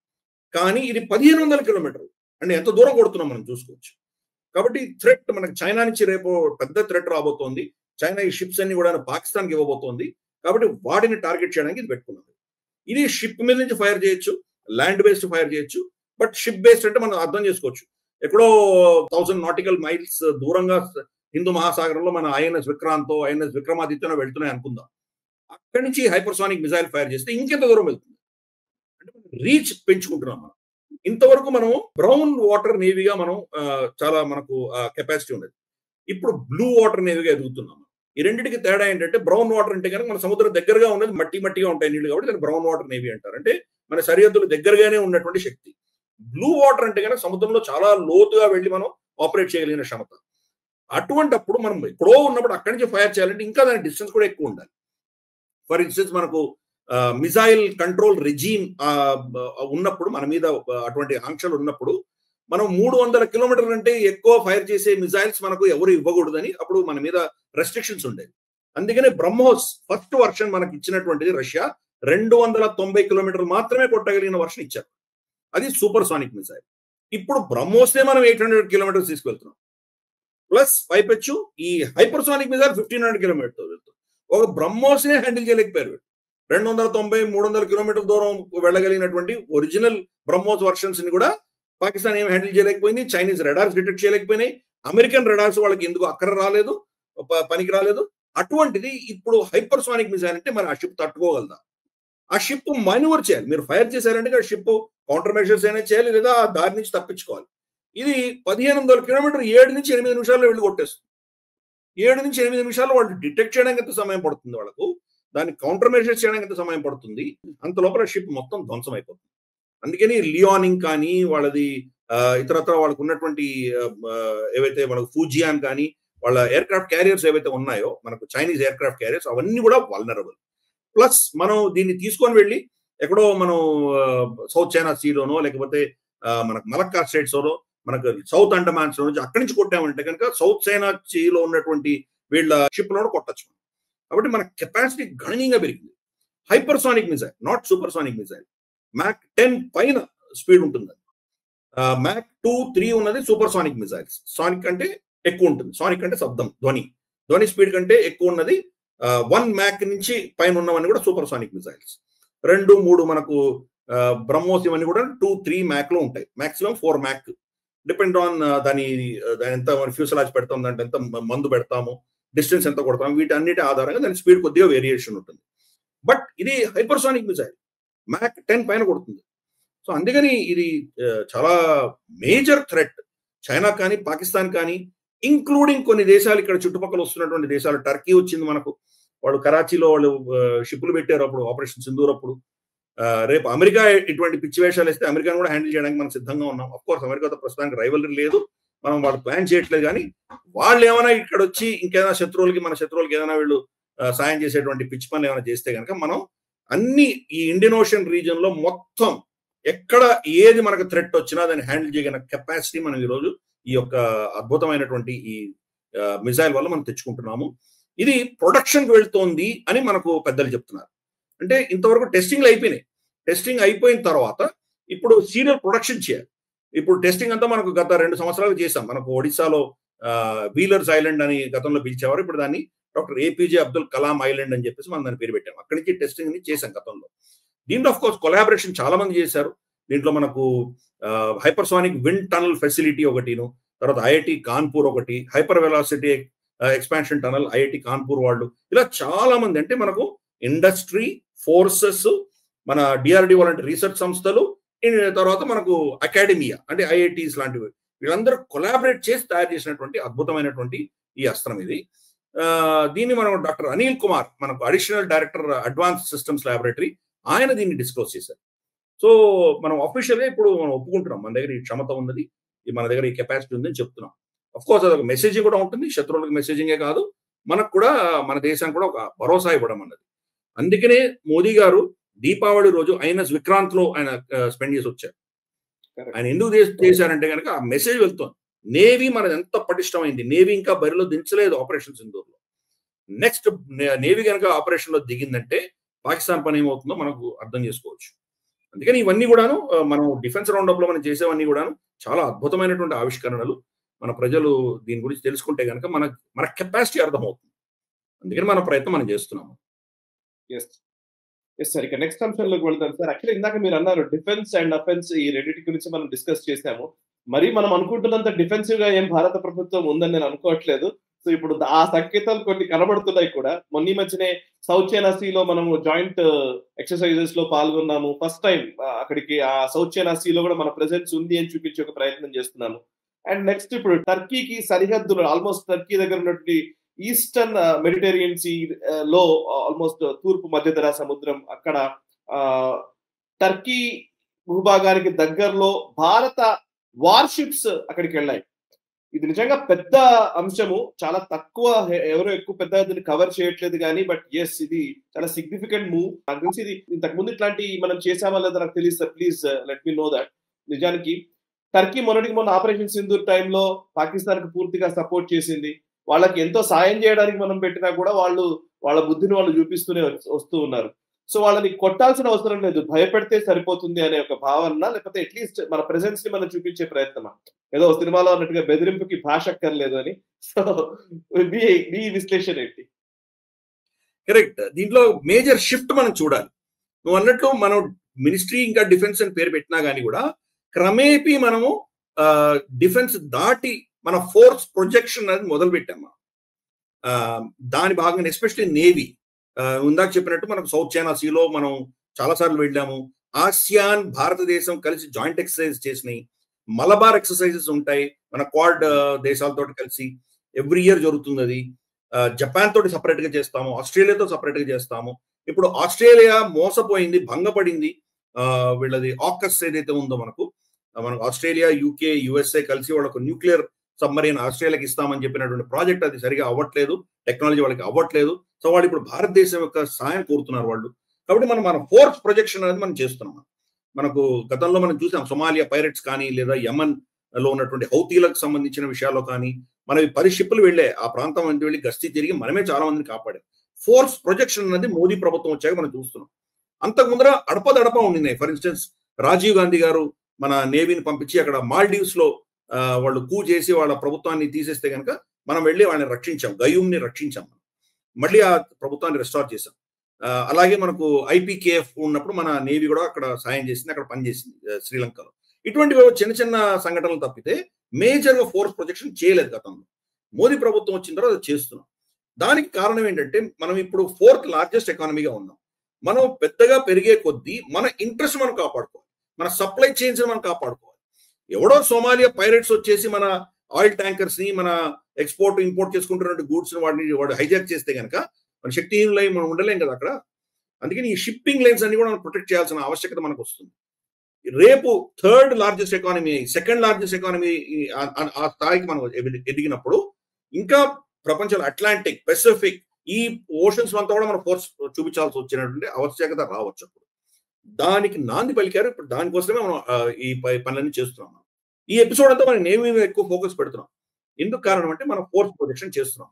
కానీ ఇది 1,500 కిలోమీటర్లు అంటే ఎంత దూరం కొడుతున్నాం మనం చూసుకోవచ్చు. కాబట్టి థ్రెట్ మనకి చైనా నుంచి రేపు పెద్ద థ్రెట్ రాబోతోంది. చైనా ఈ షిప్స్ అన్ని కూడా పాకిస్తాన్కి ఇవ్వబోతోంది. కాబట్టి వాటిని టార్గెట్ చేయడానికి ఇది పెట్టుకున్నది. ఇది షిప్ మీద నుంచి ఫైర్ చేయొచ్చు, ల్యాండ్ బేస్డ్ ఫైర్ చేయొచ్చు. బట్ షిప్ బేస్డ్ అంటే మనం అర్థం చేసుకోవచ్చు. ఎక్కడో 1000 నాటికల్ మైల్స్ దూరంగా హిందూ మహాసాగరంలో మన ఐఎన్ఎస్ విక్రాంతో ఐఎన్ఎస్ విక్రమాదిత్యనో వెళ్తున్నాయి అనుకుందాం. అక్కడి నుంచి హైపర్సోనిక్ మిసైల్ ఫైర్ చేస్తే ఇంకెంత దూరం వెళ్తుంది అంటే రీచ్ పెంచుకుంటున్నాం మనం. ఇంతవరకు మనం బ్రౌన్ వాటర్ నేవీగా మనం చాలా మనకు కెపాసిటీ ఉండేది. ఇప్పుడు బ్లూ వాటర్ నేవీగా ఎదుగుతున్నాం. ఈ రెండింటికి తేడా ఏంటంటే బ్రౌన్ వాటర్ అంటే కనుక మన సముద్రం దగ్గరగా ఉన్నది, మట్టిగా ఉంటాయి నీళ్లు, కాబట్టి దాన్ని బ్రౌన్ వాటర్ నేవీ అంటారు. అంటే మన సరిహద్దులు దగ్గరగానే ఉన్నటువంటి శక్తి. బ్లూ వాటర్ అంటే కనుక సముద్రంలో చాలా లోతుగా వెళ్ళి మనం ఆపరేట్ చేయగలిగిన క్షమత. అటువంటిప్పుడు మనం ఎక్కడో ఉన్నప్పుడు అక్కడి నుంచి ఫైర్ చేయాలంటే ఇంకా దాని డిస్టెన్స్ కూడా ఎక్కువ ఉండాలి. ఫర్ ఇన్స్టెన్స్ మనకు మిసైల్ కంట్రోల్ రెజీమ్ ఉన్నప్పుడు మన మీద అటువంటి ఆంక్షలు ఉన్నప్పుడు మనం 300 కిలోమీటర్ల అంటే ఎక్కువ ఫైర్ చేసే మిసైల్స్ మనకు ఎవరు ఇవ్వకూడదని అప్పుడు మన మీద రెస్ట్రిక్షన్స్ ఉండేవి. అందుకనే బ్రహ్మోస్ ఫస్ట్ వర్షన్ మనకి ఇచ్చినటువంటిది రష్యా 290 కిలోమీటర్లు మాత్రమే కొట్టగలిగిన వర్షన్ ఇచ్చారు. అది సూపర్ సానిక్ మిసైల్. ఇప్పుడు బ్రహ్మోస్నే మనం 800 కిలోమీటర్స్ తీసుకెళ్తున్నాం. ప్లస్ పైపెచ్చు ఈ హైపర్సోనిక్ మిసైల్ 1500 కిలోమీటర్లు వెళ్తుంది. ఒక బ్రహ్మోస్నే హ్యాండిల్ చేయలేకపోయారు. 290, 300 కిలోమీటర్ల దూరం వెళ్ళగలిగినటువంటి ఒరిజినల్ బ్రహ్మోస్ వర్షన్స్ ని కూడా పాకిస్తాన్ ఏం హ్యాండిల్ చేయలేకపోయింది. చైనీస్ రెడార్స్ డిటెక్ట్ చేయలేకపోయినాయి. అమెరికన్ రెడార్స్ వాళ్ళకి ఎందుకు అక్కర రాలేదు, పనికి రాలేదు. అటువంటిది ఇప్పుడు హైపర్సోనిక్ మిసైల్ అంటే మరి ఆ షిప్ తట్టుకోగలదా? ఆ షిప్ మాన్యూవర్ చేయాలి. మీరు ఫైర్ చేశారంటే ఆ షిప్ కౌంటర్ మెజర్స్ అయినా చేయాలి, లేదా ఆ దారి నుంచి తప్పించుకోవాలి. ఇది 1500 కిలోమీటర్ 7 నుంచి 8 నిమిషాల్లో వెళ్ళి కొట్టేస్తుంది. 7 నుంచి 8 నిమిషాల్లో వాళ్ళు డిటెక్ట్ చేయడానికి ఎంత సమయం పడుతుంది, వాళ్ళకు దాన్ని కౌంటర్ మెజర్స్ చేయడానికి ఎంత సమయం పడుతుంది, అంత లోపల షిప్ మొత్తం ధ్వంసం అయిపోతుంది. అందుకని లియోనింగ్ కానీ వాళ్ళది ఇతరత్ర వాళ్ళకు ఉన్నటువంటి ఏవైతే మనకు ఫూజియాన్ కానీ వాళ్ళ ఎయిర్ క్రాఫ్ట్ క్యారియర్స్ ఏవైతే ఉన్నాయో మనకు చైనీస్ ఎయిర్ క్రాఫ్ట్ క్యారియర్స్ అవన్నీ కూడా వల్నరబుల్. ప్లస్ మనం దీన్ని తీసుకొని వెళ్ళి ఎక్కడో మనం సౌత్ చైనా సీలోనో లేకపోతే మనకు మలక్కా స్టేట్స్లోనో మనకు సౌత్ అండమాన్స్ నుంచి అక్కడి నుంచి కొట్టామంటే కనుక సౌత్ చైనా సీలో ఉన్నటువంటి వీళ్ళ షిప్లో కొట్టచ్చు. కాబట్టి మన కెపాసిటీ గణనీయంగా పెరిగింది. Hypersonic missile, not super sonic missile. Mach 10 పైన స్పీడ్ ఉంటుంది. మ్యాక్ 2, 3 ఉన్నది సూపర్ సోనిక్ మిసైల్స్. సానిక్ అంటే ఎక్కువ ఉంటుంది. సానిక్ అంటే శబ్దం, ధ్వని స్పీడ్ కంటే ఎక్కువ ఉన్నది 1 మ్యాక్ నుంచి పైన ఉన్నవన్నీ కూడా సూపర్ సోనిక్ మిసైల్స్. 2, 3 మనకు బ్రహ్మోస్ ఇవన్నీ కూడా 2, 3 మ్యాక్ లో ఉంటాయి. Maximum 4 Mac. డిపెండ్ ఆన్ దాని ఎంత ఫ్యూసలాజ్ పెడతాం, దాంట్లో ఎంత మందు పెడతాము, డిస్టెన్స్ ఎంత కొడతాము, వీటన్నిటి ఆధారంగా దాని స్పీడ్ కొద్దిగా వేరియేషన్ ఉంటుంది. బట్ ఇది హైపర్సోనిక్ మిసైల్ మ్యాక్ 10 పైన కొడుతుంది. సో అందుకని ఇది చాలా మేజర్ థ్రెట్ చైనా కానీ పాకిస్తాన్ కానీ ఇంక్లూడింగ్ కొన్ని దేశాలు ఇక్కడ చుట్టుపక్కల వస్తున్నటువంటి దేశాలు. టర్కీ వచ్చింది మనకు, వాళ్ళు కరాచీలో వాళ్ళు షిప్పులు పెట్టారు అప్పుడు ఆపరేషన్ సింధూర్ అప్పుడు. రేపు అమెరికా ఇటువంటి పిచ్చి వేషాలు వేస్తే అమెరికాను కూడా హ్యాండిల్ చేయడానికి మనం సిద్ధంగా ఉన్నాం. అఫ్ కోర్స్ అమెరికాతో ప్రస్తుతానికి రైవలరీ లేదు, మనం వాళ్ళు ప్లాన్ చేయట్లేదు. కానీ వాళ్ళు ఏమైనా ఇక్కడ వచ్చి ఇంకేదైనా మన శత్రువులకి ఏదైనా వీళ్ళు సాయం చేసేటువంటి పిచ్చి పనులు ఏమైనా చేస్తే కనుక మనం అన్ని ఈ ఇండియన్ ఓషన్ రీజియన్ లో మొత్తం ఎక్కడ ఏది మనకు థ్రెట్ వచ్చినా దాన్ని హ్యాండిల్ చేయగల కెపాసిటీ మనం ఈరోజు ఈ యొక్క అద్భుతమైనటువంటి ఈ మిసైల్ వల్ల మనం తెచ్చుకుంటున్నాము. ఇది ప్రొడక్షన్ వెళ్తోంది అని మనకు పెద్దలు చెప్తున్నారు. అంటే ఇంతవరకు టెస్టింగ్లు అయిపోయినాయి. టెస్టింగ్ అయిపోయిన తర్వాత ఇప్పుడు సీరియల్ ప్రొడక్షన్ చేయాలి. ఇప్పుడు టెస్టింగ్ అంతా మనకు గత 2 సంవత్సరాలు చేసాం. మనకు ఒడిశాలో వీలర్స్ ఐలాండ్ అని గతంలో పిలిచేవారు. ఇప్పుడు దాన్ని doctor APJ Abdul Kalam island అని చెప్పేసి మనం దాని పేరు పెట్టాం. అక్కడి నుంచి టెస్టింగ్ ని చేసాం గతంలో. దీంట్లో ఆఫ్ కోర్స్ కొలాబరేషన్ చాలా మంది చేశారు. దీంట్లో మనకు హైపర్సోనిక్ విండ్ టనల్ ఫెసిలిటీ ఒకటిను, తర్వాత ఐఐటి కాన్పూర్ ఒకటి, hyper velocity expansion tunnel IIT Kanpur వాళ్ళు, ఇలా చాలా మంది, అంటే మనకు ఇండస్ట్రీ, ఫోర్సెస్, మన డిఆర్డిఓ లాంటి రీసెర్చ్ సంస్థలు, తర్వాత మనకు అకాడమియా అంటే ఐఐటీస్ లాంటివి, వీళ్ళందరూ కొలాబరేట్ చేసి తయారు చేసినటువంటి అద్భుతమైనటువంటి ఈ అస్త్రం ఇది. దీన్ని మనం డాక్టర్ అనిల్ కుమార్, మనకు additional director advance systems laboratory, ఆయన దీన్ని డిస్క్లోజ్ చేశారు. సో మనం అఫీషియల్ గా ఇప్పుడు మనం ఒప్పుకుంటున్నాం, మన దగ్గర ఈ క్షమత ఉన్నది, మన దగ్గర ఈ కెపాసిటీ ఉందని చెప్తున్నాం. అఫ్ కోర్స్ అదొక మెసేజింగ్ కూడా ఉంటుంది, శత్రువులకు మెసేజింగే కాదు, మనకు కూడా మన దేశానికి కూడా ఒక భరోసా ఇవ్వడం అన్నది. అందుకనే మోదీ గారు దీపావళి రోజు ఐఎన్ఎస్ విక్రాంత్ లో ఆయన స్పెండ్ చేసి వచ్చారు. ఆయన ఎందుకు చేశారంటే కనుక ఆ మెసేజ్ వెళ్తుంది, నేవీ మనది ఎంత పటిష్టమైంది, నేవీ ఇంకా బరిలో దించలేదు ఆపరేషన్ సింధూర్లో. నెక్స్ట్ నేవీ కనుక ఆపరేషన్ లో దిగిందంటే పాకిస్తాన్ పని ఏమవుతుందో మనకు అర్థం చేసుకోవచ్చు. అందుకని ఇవన్నీ కూడాను మనం డిఫెన్స్ రౌండ్ అప్ లో మనం చేసేవన్నీ కూడాను చాలా అద్భుతమైనటువంటి ఆవిష్కరణలు. మన ప్రజలు దీని గురించి తెలుసుకుంటే కనుక మన కెపాసిటీ అర్థమవుతుంది. అందుకని మన ప్రయత్నం మనం చేస్తున్నాము. ఎస్ సార్, ఇక నెక్స్ట్ అంశంలోకి వెళ్తాం సార్. యాక్చువల్లీ ఇందాక మీరు అన్నారు డిఫెన్స్ అండ్ అఫెన్స్, ఈ రెండింటి గురించి మనం డిస్కస్ చేసాము. మరి మనం అనుకుంటున్నంత డిఫెన్సివ్ గా ఏం భారత ప్రభుత్వం ఉందని నేను అనుకోవట్లేదు. సో ఇప్పుడు ఆ సంకేతాలు కొన్ని కనబడుతున్నాయి కూడా. మొన్న మధ్యనే సౌత్ చైనా సీలో మనము జాయింట్ ఎక్సర్సైజెస్ లో పాల్గొన్నాము. ఫస్ట్ టైం అక్కడికి ఆ సౌత్ చైనా సీలో కూడా మన ప్రెసెన్స్ ఉంది అని చూపించే ఒక ప్రయత్నం చేస్తున్నాము. అండ్ నెక్స్ట్ ఇప్పుడు టర్కీకి సరిహద్దులు, ఆల్మోస్ట్ టర్కీ దగ్గర ఉన్నటువంటి ఈస్టర్న్ మెడిటేరియన్ సీ లో, ఆల్మోస్ట్ తూర్పు మధ్యధరా సముద్రం, అక్కడ టర్కీ భూభాగానికి దగ్గరలో భారత వార్షిప్స్ అక్కడికి వెళ్ళాయి. ఇది నిజంగా పెద్ద అంశము, చాలా తక్కువ, ఎవరో ఎక్కువ పెద్ద దీన్ని కవర్ చేయట్లేదు కానీ, బట్ ఎస్ ఇది చాలా సిగ్నిఫికెంట్ మూవ్. నాకు తెలిసి ఇది ఇంతకు ముందు ఇట్లాంటి మనం చేసామా లేదా నాకు తెలియదు sir, please let me know that. నిజానికి టర్కీ మొన్న ఆపరేషన్ సింధూర్ టైంలో పాకిస్తాన్ కి పూర్తిగా సపోర్ట్ చేసింది. వాళ్ళకి ఎంతో సాయం చేయడానికి మనం పెట్టినా కూడా వాళ్ళ బుద్ధిని వాళ్ళు చూపిస్తూనే వస్తూ ఉన్నారు. సో వాళ్ళని కొట్టాల్సిన అవసరం లేదు, భయపెడితే సరిపోతుంది అనే ఒక భావన, లేకపోతే అట్లీస్ట్ మన ప్రెసెన్స్ ని మనం చూపించే ప్రయత్నం. ఏదో సినిమాలో అన్నట్టుగా బెదిరింపుకి భాష అక్కర్లేదు అని. సో మీ విశ్లేషణ ఏంటి? కరెక్ట్. దీంట్లో మేజర్ షిఫ్ట్ మనం చూడాలి. నువ్వు అన్నట్టు మనం మినిస్ట్రీ ఇంకా డిఫెన్స్ అని పేరు పెట్టినా కానీ కూడా క్రమేపీ మనము డిఫెన్స్ దాటి మన ఫోర్స్ ప్రొజెక్షన్ అనేది మొదలు పెట్టాము. దాని భాగంగా ఎస్పెషల్లీ నేవీ, ఇందాక చెప్పినట్టు మనకు సౌత్ చైనా సీలో మనం చాలా సార్లు వెళ్ళాము. ఆసియాన్ భారతదేశం కలిసి జాయింట్ ఎక్సర్సైజ్ చేసినాయి. మలబార్ ఎక్సర్సైజెస్ ఉంటాయి మన క్వాడ్ దేశాలతో కలిసి, ఎవ్రీ ఇయర్ జరుగుతుంది అది. జపాన్ తోటి సపరేట్ గా చేస్తాము, ఆస్ట్రేలియాతో సపరేట్ గా చేస్తాము. ఇప్పుడు ఆస్ట్రేలియా మోసపోయింది, భంగపడింది. వీళ్ళది ఆకస్ ఏదైతే ఉందో మనకు ఆస్ట్రేలియా, యూకే, యుఎస్ఏ కలిసి వాళ్ళకు న్యూక్లియర్ సబ్మరీన్ ఆస్ట్రేలియాకి ఇస్తామని చెప్పినటువంటి ప్రాజెక్ట్ అది సరిగా అవ్వట్లేదు, టెక్నాలజీ వాళ్ళకి అవ్వట్లేదు. సో వాళ్ళు ఇప్పుడు భారతదేశం యొక్క సాయం కోరుతున్నారు వాళ్ళు. కాబట్టి మన ఫోర్స్ ప్రొజెక్షన్ అనేది మనం చేస్తున్నాం. మనకు గతంలో మనం చూసాం సొమాలియా పైరట్స్ కానీ, లేదా యమన్ లో ఉన్నటువంటి హౌతీలకు సంబంధించిన విషయాల్లో కానీ, మనవి 10 షిప్పులు వెళ్ళే ఆ ప్రాంతం అంతా వెళ్ళి గస్తీ తిరిగి మనమే చాలా మందిని కాపాడాం. ఫోర్స్ ప్రొజెక్షన్ అనేది మోదీ ప్రభుత్వం వచ్చాక మనం చూస్తున్నాం. అంతకు ముందర అడపదడప ఉండినాయి. ఫర్ ఇన్స్టెన్స్ రాజీవ్ గాంధీ గారు మన నేవీని పంపించి అక్కడ మాల్డీవ్స్ లో వాళ్ళు కూ చేసి వాళ్ళ ప్రభుత్వాన్ని తీసేస్తే కనుక మనం వెళ్ళి వాళ్ళని రక్షించాం, గయూమ్ని రక్షించాం, మళ్ళీ ఆ ప్రభుత్వాన్ని రెస్టార్ చేశాం. అలాగే మనకు ఐపీకేఎఫ్ ఉన్నప్పుడు మన నేవీ కూడా అక్కడ సాయం చేసింది, అక్కడ పనిచేసింది శ్రీలంకలో. ఇటువంటివి చిన్న చిన్న సంఘటనలు తప్పితే మేజర్ గా ఫోర్స్ ప్రొజెక్షన్ చేయలేదు గతంలో. మోదీ ప్రభుత్వం వచ్చిన తర్వాత చేస్తున్నాం. దానికి కారణం ఏంటంటే మనం ఇప్పుడు 4th లార్జెస్ట్ ఎకానమీగా ఉన్నాం. మనం పెద్దగా పెరిగే కొద్దీ మన ఇంట్రెస్ట్ మనం కాపాడుకోవాలి, మన సప్లై చైన్స్ మనం కాపాడుకోవాలి. ఎవడో సోమాలియా పైరట్స్ వచ్చేసి మన ఆయిల్ ట్యాంకర్స్ ని, మన ఎక్స్పోర్ట్ ఇంపోర్ట్ చేసుకుంటున్న గూడ్స్ ని వాడు హైజాక్ చేస్తే కనుక మన శక్తిహీనులై మనం ఉండలేం కదా అక్కడ. అందుకని ఈ షిప్పింగ్ లైన్స్ అన్ని కూడా మనం ప్రొటెక్ట్ చేయాల్సిన ఆవశ్యకత మనకు వస్తుంది. రేపు third largest economy, second largest economy ఆ స్థాయికి మనం ఎదిగినప్పుడు ఇంకా ప్రపంచంలో అట్లాంటిక్, పెసిఫిక్ ఈ ఓషన్స్ అంతా కూడా మనం ఫోర్స్ చూపించాల్సి వచ్చినటువంటి ఆవశ్యకత రావచ్చు. అప్పుడు దానికి నాంది పలికారు. ఇప్పుడు దానికోసమే మనం ఈ పనులన్నీ చేస్తున్నాం. ఈ ఎపిసోడ్ అంతా మనం నేవీ మీద ఎక్కువ ఫోకస్ పెడుతున్నాం. ఎందుకు కారణం అంటే మనం ఫోర్స్ ప్రొజెక్షన్ చేస్తున్నాం.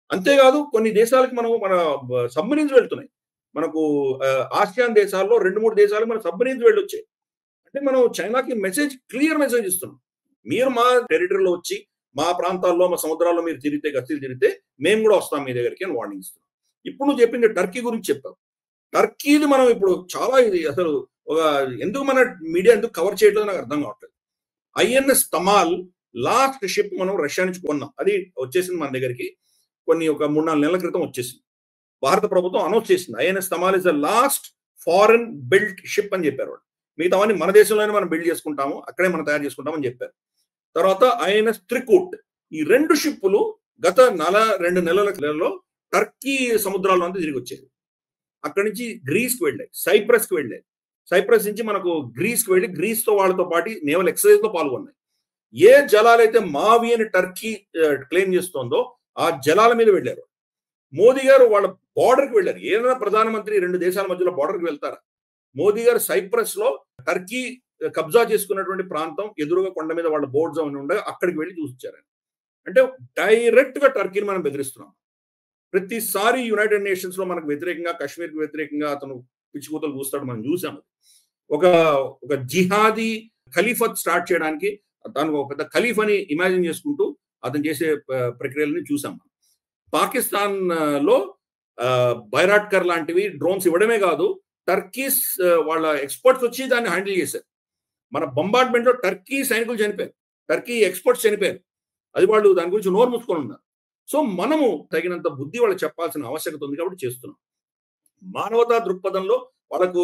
అంతేకాదు కొన్ని దేశాలకు మనం మన సబ్మెరీన్స్ వెళ్తున్నాయి. మనకు ఆసియాన్ దేశాల్లో 2-3 దేశాలకు మన సబ్మెరీన్స్ వెళ్ళొచ్చాయి. అంటే మనం చైనాకి క్లియర్ మెసేజ్ ఇస్తున్నాం. మీరు మా టెరిటరీలో వచ్చి మా ప్రాంతాల్లో, మా సముద్రాల్లో మీరు గస్తీలు తిరిగితే మేము కూడా వస్తాం మీ దగ్గరికి అని వార్నింగ్ ఇస్తున్నాం. ఇప్పుడు నువ్వు చెప్పింది టర్కీ గురించి చెప్పావు. టర్కీది మనం ఇప్పుడు చాలా ఇది అసలు ఎందుకు మన మీడియా ఎందుకు కవర్ చేయట్లేదు నాకు అర్థం కావట్లేదు. ఐఎన్ఎస్ తమాల్ లాస్ట్ షిప్ మనం రష్యా నుంచి కొన్నాం. అది వచ్చేసింది మన దగ్గరికి ఒక 3-4 నెలల క్రితం వచ్చేసింది. భారత ప్రభుత్వం అనౌన్స్ చేసింది INS Tamal is the last foreign built ship అని చెప్పారు. మిగతావన్నీ మన దేశంలోనే మనం బిల్డ్ చేసుకుంటాము, అక్కడే మనం తయారు చేసుకుంటామని చెప్పారు. తర్వాత ఐఎన్ఎస్ త్రికూట్, ఈ 2 షిప్పులు గత 2 నెలలలో టర్కీ సముద్రాల్లో అంతా తిరిగి వచ్చేది. అక్కడి నుంచి గ్రీస్కి వెళ్ళాయి, సైప్రస్కి వెళ్ళాయి. సైప్రస్ నుంచి మనకు గ్రీస్కి వెళ్ళి గ్రీస్తో వాళ్ళతో పాటు నేవల్ ఎక్సర్సైజ్ లో పాల్గొన్నాయి. ఏ జలాలైతే మావి అని టర్కీ క్లెయిమ్ చేస్తోందో ఆ జలాల మీద వెళ్ళారు. మోదీ గారు వాళ్ళ బార్డర్కి వెళ్ళారు. ఏదైనా ప్రధానమంత్రి 2 దేశాల మధ్యలో బార్డర్కి వెళ్తారా? మోదీ గారు సైప్రస్ లో టర్కీ కబ్జా చేసుకున్నటువంటి ప్రాంతం ఎదురుగా కొండ మీద వాళ్ళ బోర్డ్స్ అని ఉండగా అక్కడికి వెళ్ళి చూసిచ్చారు. అంటే డైరెక్ట్ గా టర్కీని మనం బెదిరిస్తున్నాం. ప్రతిసారి యునైటెడ్ నేషన్స్ లో మనకు వ్యతిరేకంగా, కాశ్మీర్కి వ్యతిరేకంగా అతను పిచ్చికూతలు కూస్తాడు, మనం చూసాము. ఒక జిహాదీ ఖలీఫత్ స్టార్ట్ చేయడానికి తను ఒక పెద్ద ఖలీఫ్ అని ఇమాజిన్ చేసుకుంటూ అతను చేసే ప్రక్రియలని చూసాం. పాకిస్తాన్ లో బైరాట్కర్ లాంటివి డ్రోన్స్ ఇవ్వడమే కాదు, టర్కీస్ వాళ్ళ ఎక్స్పర్ట్స్ వచ్చి దాన్ని హ్యాండిల్ చేశారు. మన బొంబార్డ్మెంట్ లో టర్కీ సైనికులు చనిపోయారు, టర్కీ ఎక్స్పర్ట్స్ చనిపోయారు. అది వాళ్ళు దాని గురించి నోరు మూసుకొని ఉన్నారు. సో మనము తగినంత బుద్ధి వాళ్ళకి చెప్పాల్సిన ఆవశ్యకత ఉంది కాబట్టి చేస్తున్నాం. మానవతా దృక్పథంలో వాళ్ళకు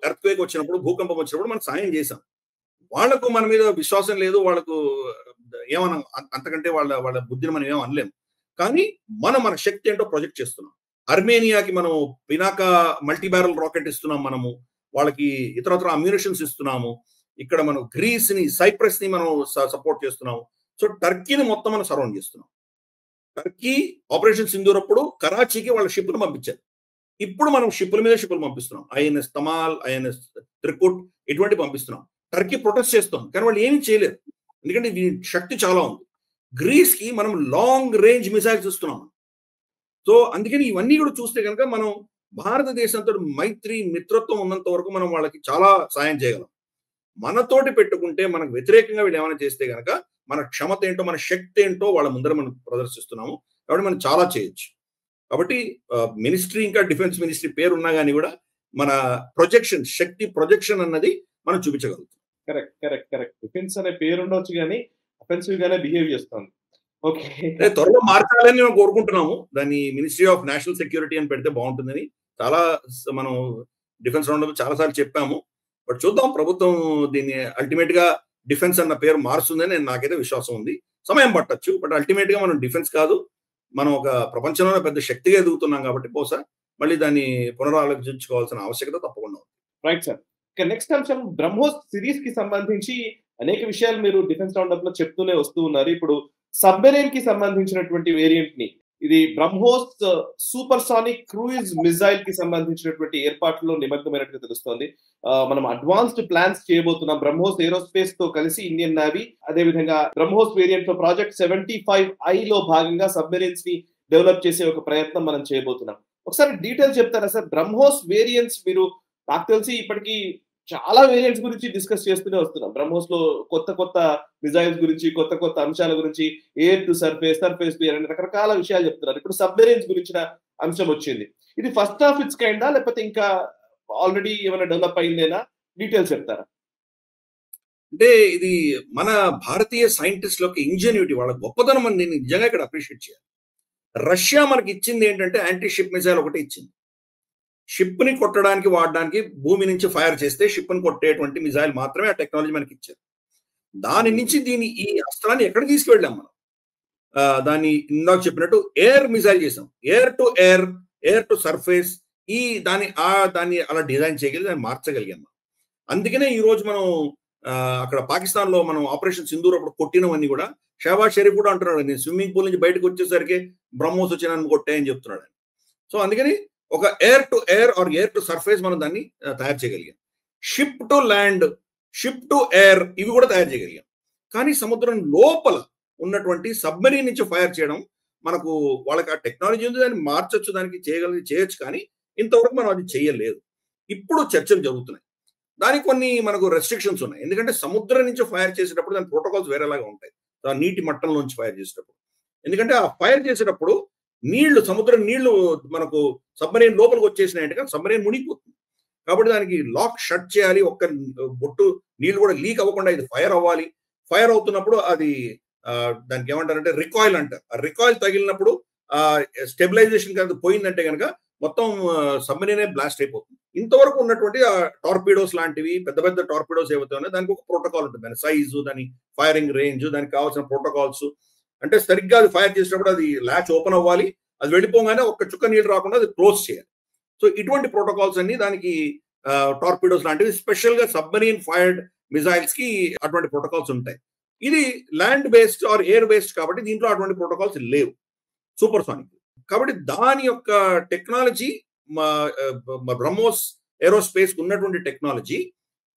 ఎర్త్క్వేక్ వచ్చినప్పుడు, భూకంపం వచ్చినప్పుడు మనం సాయం చేశాం. వాళ్లకు మన మీద విశ్వాసం లేదు, వాళ్ళకు ఏమన్నా అంతకంటే వాళ్ళ బుద్ధిని మనం ఏం అనలేము. కానీ మన శక్తి ఏంటో ప్రొజెక్ట్ చేస్తున్నాం. అర్మేనియాకి మనం పినాకా మల్టీ బ్యారల్ రాకెట్ ఇస్తున్నాం, మనము వాళ్ళకి ఇతరత్ర అమ్యూనిషన్స్ ఇస్తున్నాము. ఇక్కడ మనం గ్రీస్ ని, సైప్రస్ ని మనం సపోర్ట్ చేస్తున్నాము. సో టర్కీని మొత్తం మనం సరౌండ్ చేస్తున్నాం. టర్కీ ఆపరేషన్ సింధూర్ అప్పుడు కరాచీకి వాళ్ళ షిప్లు పంపించారు. ఇప్పుడు మనం షిప్పులు పంపిస్తున్నాం. ఐఎన్ఎస్ తమాల్, ఐఎన్ఎస్ త్రికుట్ ఇటువంటి పంపిస్తున్నాం. టర్కీ ప్రొటెస్ట్ చేస్తాం, కానీ వాళ్ళు ఏమీ చేయలేరు, ఎందుకంటే దీని శక్తి చాలా ఉంది. గ్రీస్ కి మనం లాంగ్ రేంజ్ మిసైల్స్ ఇస్తున్నాం. సో అందుకని ఇవన్నీ కూడా చూస్తే కనుక మనం భారతదేశంతో మైత్రి, మిత్రత్వం ఉన్నంత వరకు మనం వాళ్ళకి చాలా సాయం చేయగలం. మనతోటి పెట్టుకుంటే మనకు వ్యతిరేకంగా వీళ్ళు ఏమైనా చేస్తే కనుక మన క్షమత ఏంటో, మన శక్తి ఏంటో వాళ్ళ ముందర మనం ప్రదర్శిస్తున్నాము. కాబట్టి మనం చాలా చేయొచ్చు. కాబట్టి మినిస్ట్రీ, ఇంకా డిఫెన్స్ మినిస్ట్రీ పేరు ఉన్నా కానీ కూడా మన ప్రొజెక్షన్, శక్తి ప్రొజెక్షన్ అన్నది మనం చూపించగలుగుతాం. కరెక్ట్. డిఫెన్స్ అనే పేరు ఉండొచ్చు కానీ అఫెన్సివ్ గానే బిహేవ్ చేస్తాం. ఓకే, త్వరలో మార్చాలని మేము కోరుకుంటున్నాము. దాన్ని మినిస్ట్రీ ఆఫ్ నేషనల్ సెక్యూరిటీ అని పెడితే బాగుంటుందని చాలా మనం డిఫెన్స్ రౌండ్ చాలా సార్లు చెప్పాము. బట్ చూద్దాం, ప్రభుత్వం దీన్ని అల్టిమేట్ గా డిఫెన్స్ అన్న పేరు మారుస్తుందని నాకైతే విశ్వాసం ఉంది. సమయం పట్టొచ్చు, బట్ అల్టిమేట్ గా మనం డిఫెన్స్ కాదు, మనం ఒక ప్రపంచంలో పెద్ద శక్తిగా ఎదుగుతున్నాం. కాబట్టి బహుశా మళ్ళీ దాన్ని పునరాలోచించుకోవాల్సిన ఆవశ్యకత తప్పకుండా ఉంది. Right sir. నెక్స్ట్ అంశం, బ్రహ్మోస్ సిరీస్ కి సంబంధించి అనేక విషయాలు మీరు డిఫెన్స్ రౌండప్ లో చెప్తూనే వస్తూ ఉన్నారు. ఇప్పుడు సబ్మెరైన్ కి సంబంధించినటువంటి వేరియంట్ ని, ఇది BrahMos super sonic cruise missile కి సంబంధించినటువంటి ఏర్పాట్లలో నిమగ్నమైనట్టుగా తెలుస్తోంది. మనం అడ్వాన్స్డ్ ప్లాన్స్ చేయబోతున్నాం బ్రహ్మోస్ ఏరోస్పేస్ తో కలిసి, ఇండియన్ నేవీ. అదే విధంగా బ్రహ్మోస్ వేరియంట్ లో ప్రాజెక్ట్ 75I లో భాగంగా సబ్మెరైన్స్ ని డెవలప్ చేసే ఒక ప్రయత్నం మనం చేయబోతున్నాం. ఒకసారి డీటెయిల్ చెప్తారా సార్? బ్రహ్మోస్ వేరియంట్స్, మీరు నాకు తెలిసి ఇప్పటికీ చాలా వేరియంట్స్ గురించి డిస్కస్ చేస్తూనే వస్తున్నాం. బ్రహ్మోస్ లో కొత్త మిజైల్స్ గురించి, కొత్త అంశాల గురించి, air to surface, surface to air అనే రకరకాల విషయాలు చెప్తున్నారు. ఇప్పుడు సబ్మెరైన్స్ గురించిన అంశం వచ్చింది. ఇది ఫస్ట్ ఆఫ్ ఇట్స్ కైండా, లేకపోతే ఇంకా ఆల్రెడీ ఏమైనా డెవలప్ అయిందేనా? డీటెయిల్స్ చెప్తారా? అంటే ఇది మన భారతీయ సైంటిస్టులకు ఇంజన్యూటీ, వాళ్ళ గొప్పతనం అని నేను నిజంగా ఇక్కడ అప్రిషియేట్ చేయాలి. రష్యా మనకి ఇచ్చింది ఏంటంటే యాంటీ షిప్ మిసైల్ ఒకటి ఇచ్చింది. షిప్ ని కొట్టడానికి, వాడడానికి, భూమి నుంచి ఫైర్ చేస్తే షిప్ ని కొట్టేటువంటి మిసైల్ మాత్రమే ఆ టెక్నాలజీ మనకి ఇచ్చారు. దాని నుంచి ఈ అస్త్రాన్ని ఎక్కడ తీసుకువెళ్ళాం మనం? దాన్ని ఇందాక చెప్పినట్టు ఎయిర్ మిసైల్ చేసాం, air to air, air to surface. దాన్ని అలా డిజైన్ చేయగలిగి దాన్ని మార్చగలిగాం. అందుకనే ఈ రోజు మనం అక్కడ పాకిస్తాన్ లో మనం ఆపరేషన్ సింధూర్ అప్పుడు కొట్టినవన్నీ కూడా షహబాజ్ షరీఫ్ కూడా అంటున్నాడు, నేను స్విమ్మింగ్ పూల్ నుంచి బయటకు వచ్చేసరికి బ్రహ్మోస్ వచ్చి నన్ను కొట్టాయని చెప్తున్నాడు. సో అందుకని ఒక air to air or air to surface మనం దాన్ని తయారు చేయగలిగాం. Ship to land, ship to air ఇవి కూడా తయారు చేయగలిగాం. కానీ సముద్రం లోపల ఉన్నటువంటి సబ్మెరీన్ నుంచి ఫైర్ చేయడం మనకు వాళ్ళకి ఆ టెక్నాలజీ ఉంది, దాన్ని మార్చొచ్చు, దానికి చేయొచ్చు, కానీ ఇంతవరకు మనం అది చేయలేదు. ఇప్పుడు చర్చలు జరుగుతున్నాయి. దానికి కొన్ని మనకు రెస్ట్రిక్షన్స్ ఉన్నాయి. ఎందుకంటే సముద్రం నుంచి ఫైర్ చేసేటప్పుడు దాని ప్రోటోకాల్స్ వేరేలాగా ఉంటాయి, నీటి మట్టంలోంచి ఫైర్ చేసేటప్పుడు. ఎందుకంటే ఆ ఫైర్ చేసేటప్పుడు సముద్రం నీళ్లు మనకు సబ్మరీన్ లోపలికి వచ్చేసినాయంటే కానీ సబ్మరీన్ మునిగిపోతుంది. కాబట్టి దానికి లాక్ షట్ చేయాలి, ఒక్క బొట్టు నీళ్లు కూడా లీక్ అవ్వకుండా ఇది ఫైర్ అవ్వాలి. ఫైర్ అవుతున్నప్పుడు అది దానికి ఏమంటారంటే రికాయిల్ అంటారు. ఆ రికాయిల్ తగిలినప్పుడు స్టెబిలైజేషన్ కనుక పోయిందంటే కనుక మొత్తం సబ్మరీనే బ్లాస్ట్ అయిపోతుంది. ఇంతవరకు ఉన్నటువంటి టార్పీడోస్ లాంటివి పెద్ద పెద్ద టార్పీడోస్ ఏవైతే ఉన్నాయో దానికి ఒక ప్రోటోకాల్ ఉంటుంది, దాని సైజు, దాని ఫైరింగ్ రేంజ్, దానికి కావాల్సిన ప్రోటోకాల్స్. అంటే సరిగ్గా అది ఫైర్ చేసినప్పుడు అది ల్యాచ్ ఓపెన్ అవ్వాలి, అది వెళ్ళిపోగానే ఒక్క చుక్క నీళ్ళు రాకుండా అది క్లోజ్ చేయాలి. సో ఇటువంటి ప్రోటోకాల్స్ అన్ని దానికి టార్పీడోస్ లాంటివి స్పెషల్ గా సబ్మరీన్ ఫైర్డ్ మిజైల్స్ కి అటువంటి ప్రోటోకాల్స్ ఉంటాయి. ఇది land based or air based కాబట్టి దీంట్లో అటువంటి ప్రోటోకాల్స్ లేవు సూపర్సానిక్. కాబట్టి దాని యొక్క టెక్నాలజీ బ్రహ్మోస్ ఏరోస్పేస్ ఉన్నటువంటి టెక్నాలజీ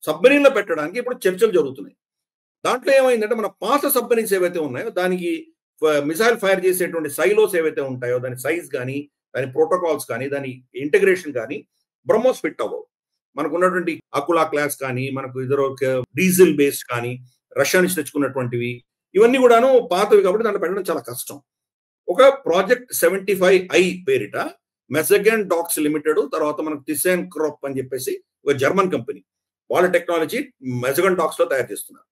సబ్మరీన్ లో పెట్టడానికి ఇప్పుడు చర్చలు జరుగుతున్నాయి. దాంట్లో ఏమైందంటే మన పాత సబ్మరీన్స్ ఏవైతే ఉన్నాయో దానికి మిసైల్ ఫైర్ చేసేటువంటి సైలోస్ ఏవైతే ఉంటాయో దాని సైజ్ కానీ, దాని ప్రోటోకాల్స్ కానీ, దాని ఇంటిగ్రేషన్ కానీ బ్రహ్మోస్ ఫిట్ అవ్వవు. మనకు ఉన్నటువంటి అకులా క్లాస్ కానీ, మనకు ఇద్దరు డీజిల్ బేస్డ్ కానీ, రష్యా నుంచి తెచ్చుకున్నటువంటివి ఇవన్నీ కూడాను పాతవి కాబట్టి దాంట్లో పెట్టడం చాలా కష్టం. ఒక ప్రాజెక్ట్ 75I పేరిట మెజగన్ డాక్స్ లిమిటెడ్, తర్వాత మనకు టిసెన్ క్రాప్ అని చెప్పేసి ఒక జర్మన్ కంపెనీ, వాళ్ళ టెక్నాలజీ మెజగన్ డాక్స్ లో తయారు చేస్తున్నారు.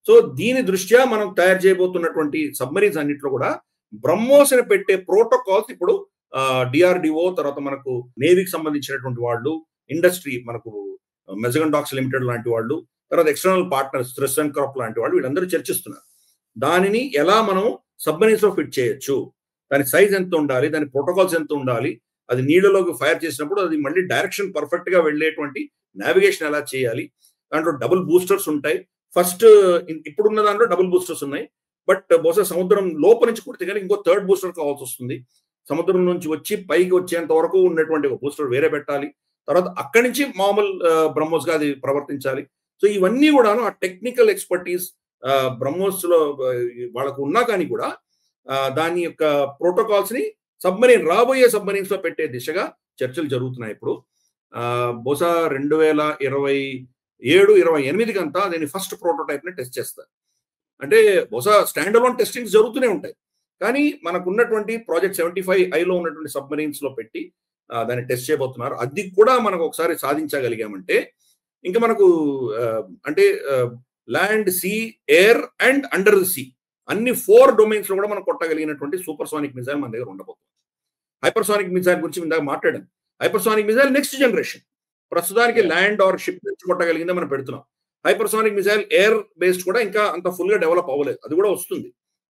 సో దీని దృష్ట్యా మనం తయారు చేయబోతున్నటువంటి సబ్మరీన్స్ అన్నింటిలో కూడా బ్రహ్మోస్ అని పెట్టే ప్రోటోకాల్స్ ఇప్పుడు డిఆర్డిఓ, తర్వాత మనకు నేవీకి సంబంధించినటువంటి వాళ్ళు, ఇండస్ట్రీ మనకు మెజగన్ డాక్స్ లిమిటెడ్ లాంటి వాళ్ళు, తర్వాత ఎక్స్టర్నల్ పార్ట్నర్స్ టిసెన్ క్రాప్ లాంటి వాళ్ళు వీళ్ళందరూ చర్చిస్తున్నారు. దానిని ఎలా మనం సబ్మరీన్స్ లో ఫిట్ చేయొచ్చు, దాని సైజ్ ఎంత ఉండాలి, దాని ప్రోటోకాల్స్ ఎంత ఉండాలి, అది నీళ్ళలోకి ఫైర్ చేసినప్పుడు అది మళ్ళీ డైరెక్షన్ పర్ఫెక్ట్ గా వెళ్ళేటువంటి నావిగేషన్ ఎలా చేయాలి. దాంట్లో డబుల్ బూస్టర్స్ ఉంటాయి. ఫస్ట్ ఇప్పుడున్న దాంట్లో డబుల్ బూస్టర్స్ ఉన్నాయి, బట్ బహుశా సముద్రం లోపల నుంచి కుడితే కానీ ఇంకో థర్డ్ బూస్టర్ కావాల్సి వస్తుంది. సముద్రం నుంచి వచ్చి పైకి వచ్చేంత వరకు ఉన్నటువంటి ఒక బూస్టర్ వేరే పెట్టాలి. తర్వాత అక్కడి నుంచి మామూలు బ్రహ్మోస్ గా అది ప్రవర్తించాలి. సో ఇవన్నీ కూడాను ఆ టెక్నికల్ ఎక్స్పర్టీస్ బ్రహ్మోస్ లో వాళ్ళకు ఉన్నా కానీ కూడా దాని యొక్క ప్రోటోకాల్స్ ని రాబోయే సబ్మరీన్స్ లో పెట్టే దిశగా చర్చలు జరుగుతున్నాయి. ఇప్పుడు బహుశా 2027-28 అంతా దీని ఫస్ట్ ప్రోటోటైప్ ని టెస్ట్ చేస్తారు. అంటే బహుశా స్టాండ్ అలోన్ టెస్టింగ్స్ జరుగుతూనే ఉంటాయి, కానీ మనకు ఉన్నటువంటి ప్రాజెక్ట్ 75I లో ఉన్నటువంటి సబ్మరీన్స్ లో పెట్టి దాన్ని టెస్ట్ చేయబోతున్నారు. అది కూడా మనకు ఒకసారి సాధించగలిగామంటే ఇంకా మనకు అంటే land, sea, air and under the sea అన్ని 4 డొమైన్స్ లో కూడా మనం కొట్టగలిగినటువంటి సూపర్సానిక్ మిసైల్ మన దగ్గర ఉండబోతుంది. హైపర్సానిక్ మిసైల్ గురించి ఇందాక మాట్లాడాం. Hypersonic missile next generation. ప్రస్తుతానికి ల్యాండ్ ఆర్ షిప్ నుంచి కొట్టగలిగిందే మనం పెడుతున్నాం. హైపర్సానిక్ మిసైల్ ఎయిర్ బేస్డ్ కూడా ఇంకా అంత ఫుల్ గా డెవలప్ అవ్వలేదు, అది కూడా వస్తుంది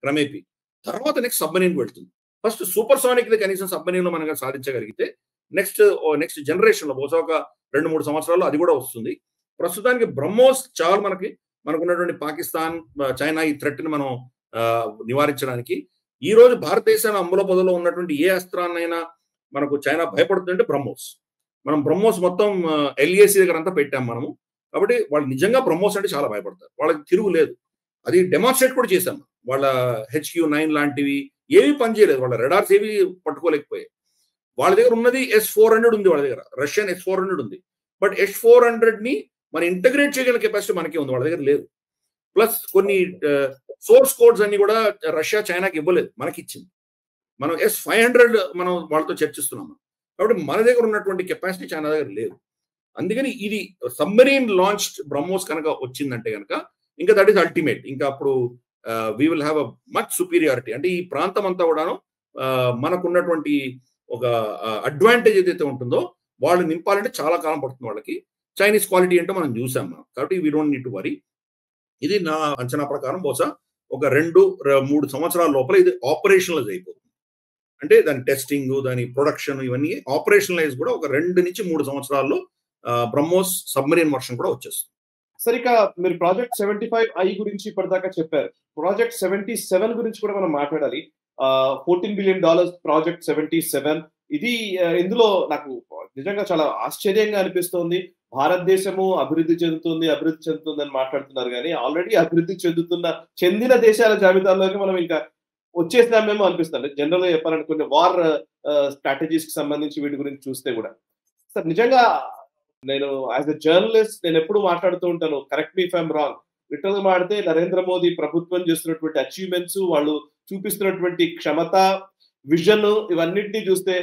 క్రమేపీ. తర్వాత నెక్స్ట్ సబ్మరీన్ వెళ్తుంది. ఫస్ట్ సూపర్సానిక్ కనీసం సబ్మరీన్ లో మనం సాధించగలిగితే నెక్స్ట్ జనరేషన్ లో బహుశా ఒక 2-3 సంవత్సరాల్లో అది కూడా వస్తుంది. ప్రస్తుతానికి బ్రహ్మోస్ చాలు మనకున్నటువంటి పాకిస్తాన్, చైనా ఈ థ్రెట్ ని మనం నివారించడానికి. ఈ రోజు భారతదేశాన్ని అమ్ముల పొదలో ఉన్నటువంటి ఏ అస్త్రాన్నైనా మనకు చైనా భయపడుతుందంటే బ్రహ్మోస్. మనం బ్రహ్మోస్ మొత్తం LAC దగ్గర అంతా పెట్టాం మనము. కాబట్టి వాళ్ళు నిజంగా బ్రహ్మోస్ అంటే చాలా భయపడతారు, వాళ్ళకి తిరుగు లేదు. అది డెమాన్స్ట్రేట్ కూడా చేశాం. వాళ్ళ HQ-9 లాంటివి ఏవి పనిచేయలేదు, వాళ్ళ రెడార్స్ ఏవి పట్టుకోలేకపోయాయి. వాళ్ళ దగ్గర ఉన్నది S-400 ఉంది, వాళ్ళ దగ్గర రష్యన్ S-400 ఉంది. బట్ S-400 ని మనం ఇంటగ్రేట్ చేయగల కెపాసిటీ మనకే ఉంది, వాళ్ళ దగ్గర లేదు. ప్లస్ కొన్ని సోర్స్ కోడ్స్ అన్ని కూడా రష్యా చైనాకి ఇవ్వలేదు, మనకి ఇచ్చింది. మనం S-500 మనం వాళ్ళతో చర్చిస్తున్నాం. కాబట్టి మన దగ్గర ఉన్నటువంటి కెపాసిటీ చైనా దగ్గర లేదు. అందుకని ఇది సబ్మరీన్ లాంచ్డ్ బ్రహ్మోస్ కనుక వచ్చిందంటే కనుక ఇంకా దట్ ఈస్ అల్టిమేట్. ఇంకా అప్పుడు we will have a much superiority. అంటే ఈ ప్రాంతం అంతా కూడాను మనకున్నటువంటి ఒక అడ్వాంటేజ్ ఏదైతే ఉంటుందో వాళ్ళు నింపాలంటే చాలా కాలం పడుతుంది వాళ్ళకి. చైనీస్ క్వాలిటీ అంటే మనం చూసాం మనం. కాబట్టి we don't need to worry. ఇది నా అంచనా ప్రకారం బహుశా ఒక 2-3 సంవత్సరాల లోపల ఇది ఆపరేషనలైజ్ అయిపోతుంది. అంటే దాని టెస్టింగ్, దాని ప్రొడక్షన్ ఇవన్నీ ఆపరేషనలైజ్ కూడా ఒక 2 నుంచి 3 సంవత్సరాల్లో బ్రహ్మోస్ సబ్మెరీన్ వర్షన్ కూడా వచ్చేస్తుంది. సరే, ఇక మీరు ప్రాజెక్ట్ 75I గురించి ఇప్పటిదాకా చెప్పారు. ప్రాజెక్ట్ 77 గురించి కూడా మనం మాట్లాడాలి. $14 బిలియన్ ప్రాజెక్ట్ 77. ఇది ఇందులో నాకు నిజంగా చాలా ఆశ్చర్యంగా అనిపిస్తోంది. భారతదేశము అభివృద్ధి చెందుతుంది అని మాట్లాడుతున్నారు కానీ ఆల్రెడీ అభివృద్ధి చెందిన దేశాల జాబితాలోకి మనం ఇంకా వచ్చేసినామేమో అనిపిస్తుంది. జనరల్ గా చెప్పాలంటే కొన్ని వార్ స్ట్రాటజీస్ కి సంబంధించి వీటి గురించి చూస్తే కూడా సార్ నిజంగా నేను యాజ్ ఎ జర్నలిస్ట్ నేను ఎప్పుడు మాట్లాడుతూ ఉంటాను, correct me if I'm wrong. Literal గా మాడితే నరేంద్ర మోదీ ప్రభుత్వం చేస్తున్నటువంటి అచీవ్మెంట్స్, వాళ్ళు చూపిస్తున్నటువంటి క్షమత, విజన్, ఇవన్నింటినీ చూస్తే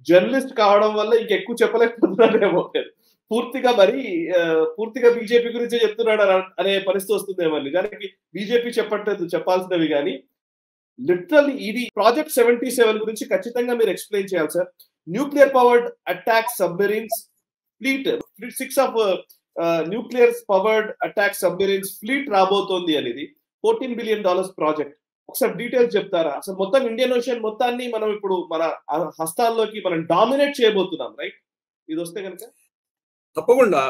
జర్నలిస్ట్ కావడం వల్ల ఇంకెక్కువ చెప్పలేకపోతున్నాడేమో. పూర్తిగా బీజేపీ గురించే చెప్తున్నాడు అనే పరిస్థితి వస్తుందేమో. నిజానికి బీజేపీ చెప్పాల్సినవి కానీ లిటరల్లీ ఇది ప్రాజెక్ట్ 77 గురించి ఖచ్చితంగా మీరు ఎక్స్ప్లెయిన్ చేయాలి sir. Nuclear powered attack submarines fleet 6 of nuclear powered attack submarines fleet రాబోతోంది అనేది $14 బిలియన్ ప్రాజెక్ట్. ఒకసారి డీటెయిల్స్ చెప్తారా? అసలు మొత్తం ఇండియన్ ఓషన్ మొత్తాన్ని మనం ఇప్పుడు మన హస్తాల్లోకి మనం డామినేట్ చేయబోతున్నాం, రైట్? ఇది వస్తే కనుక తప్పకుండా.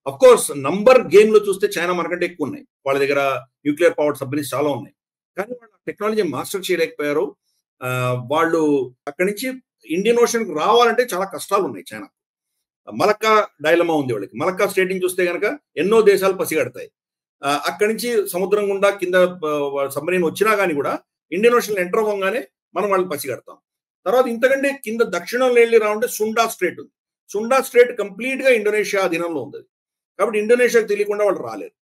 అఫ్ కోర్స్ నంబర్ గేమ్ లో చూస్తే చైనా మనకంటే ఎక్కువ ఉన్నాయి. వాళ్ళ దగ్గర న్యూక్లియర్ పవర్డ్ సబ్మెరీన్స్ చాలా ఉన్నాయి. కానీ వాళ్ళ టెక్నాలజీ మాస్టర్ చేయలేకపోయారు. వాళ్ళు అక్కడి నుంచి ఇండియన్ ఓషన్ రావాలంటే చాలా కష్టాలు ఉన్నాయి. చైనా మలక్కా డైలమా ఉంది వాళ్ళకి. మలక్కా స్టేటింగ్ చూస్తే కనుక ఎన్నో దేశాలు పసిగడతాయి. అక్కడి నుంచి సముద్రం గుండా కింద సబ్మెరీన్ వచ్చినా కానీ కూడా ఇండియన్ ఓషన్ ఎంటర్ అవ్వగానే మనం వాళ్ళని పసిగడతాం. తర్వాత ఇంతకంటే కింద దక్షిణంలో వెళ్ళి రావంటే సుండా స్ట్రేట్ ఉంది. సుండా స్ట్రేట్ కంప్లీట్ గా ఇండోనేషియా అధీనంలో ఉంది. కాబట్టి ఇండోనేషియాకి తెలియకుండా వాళ్ళు రాలేరు.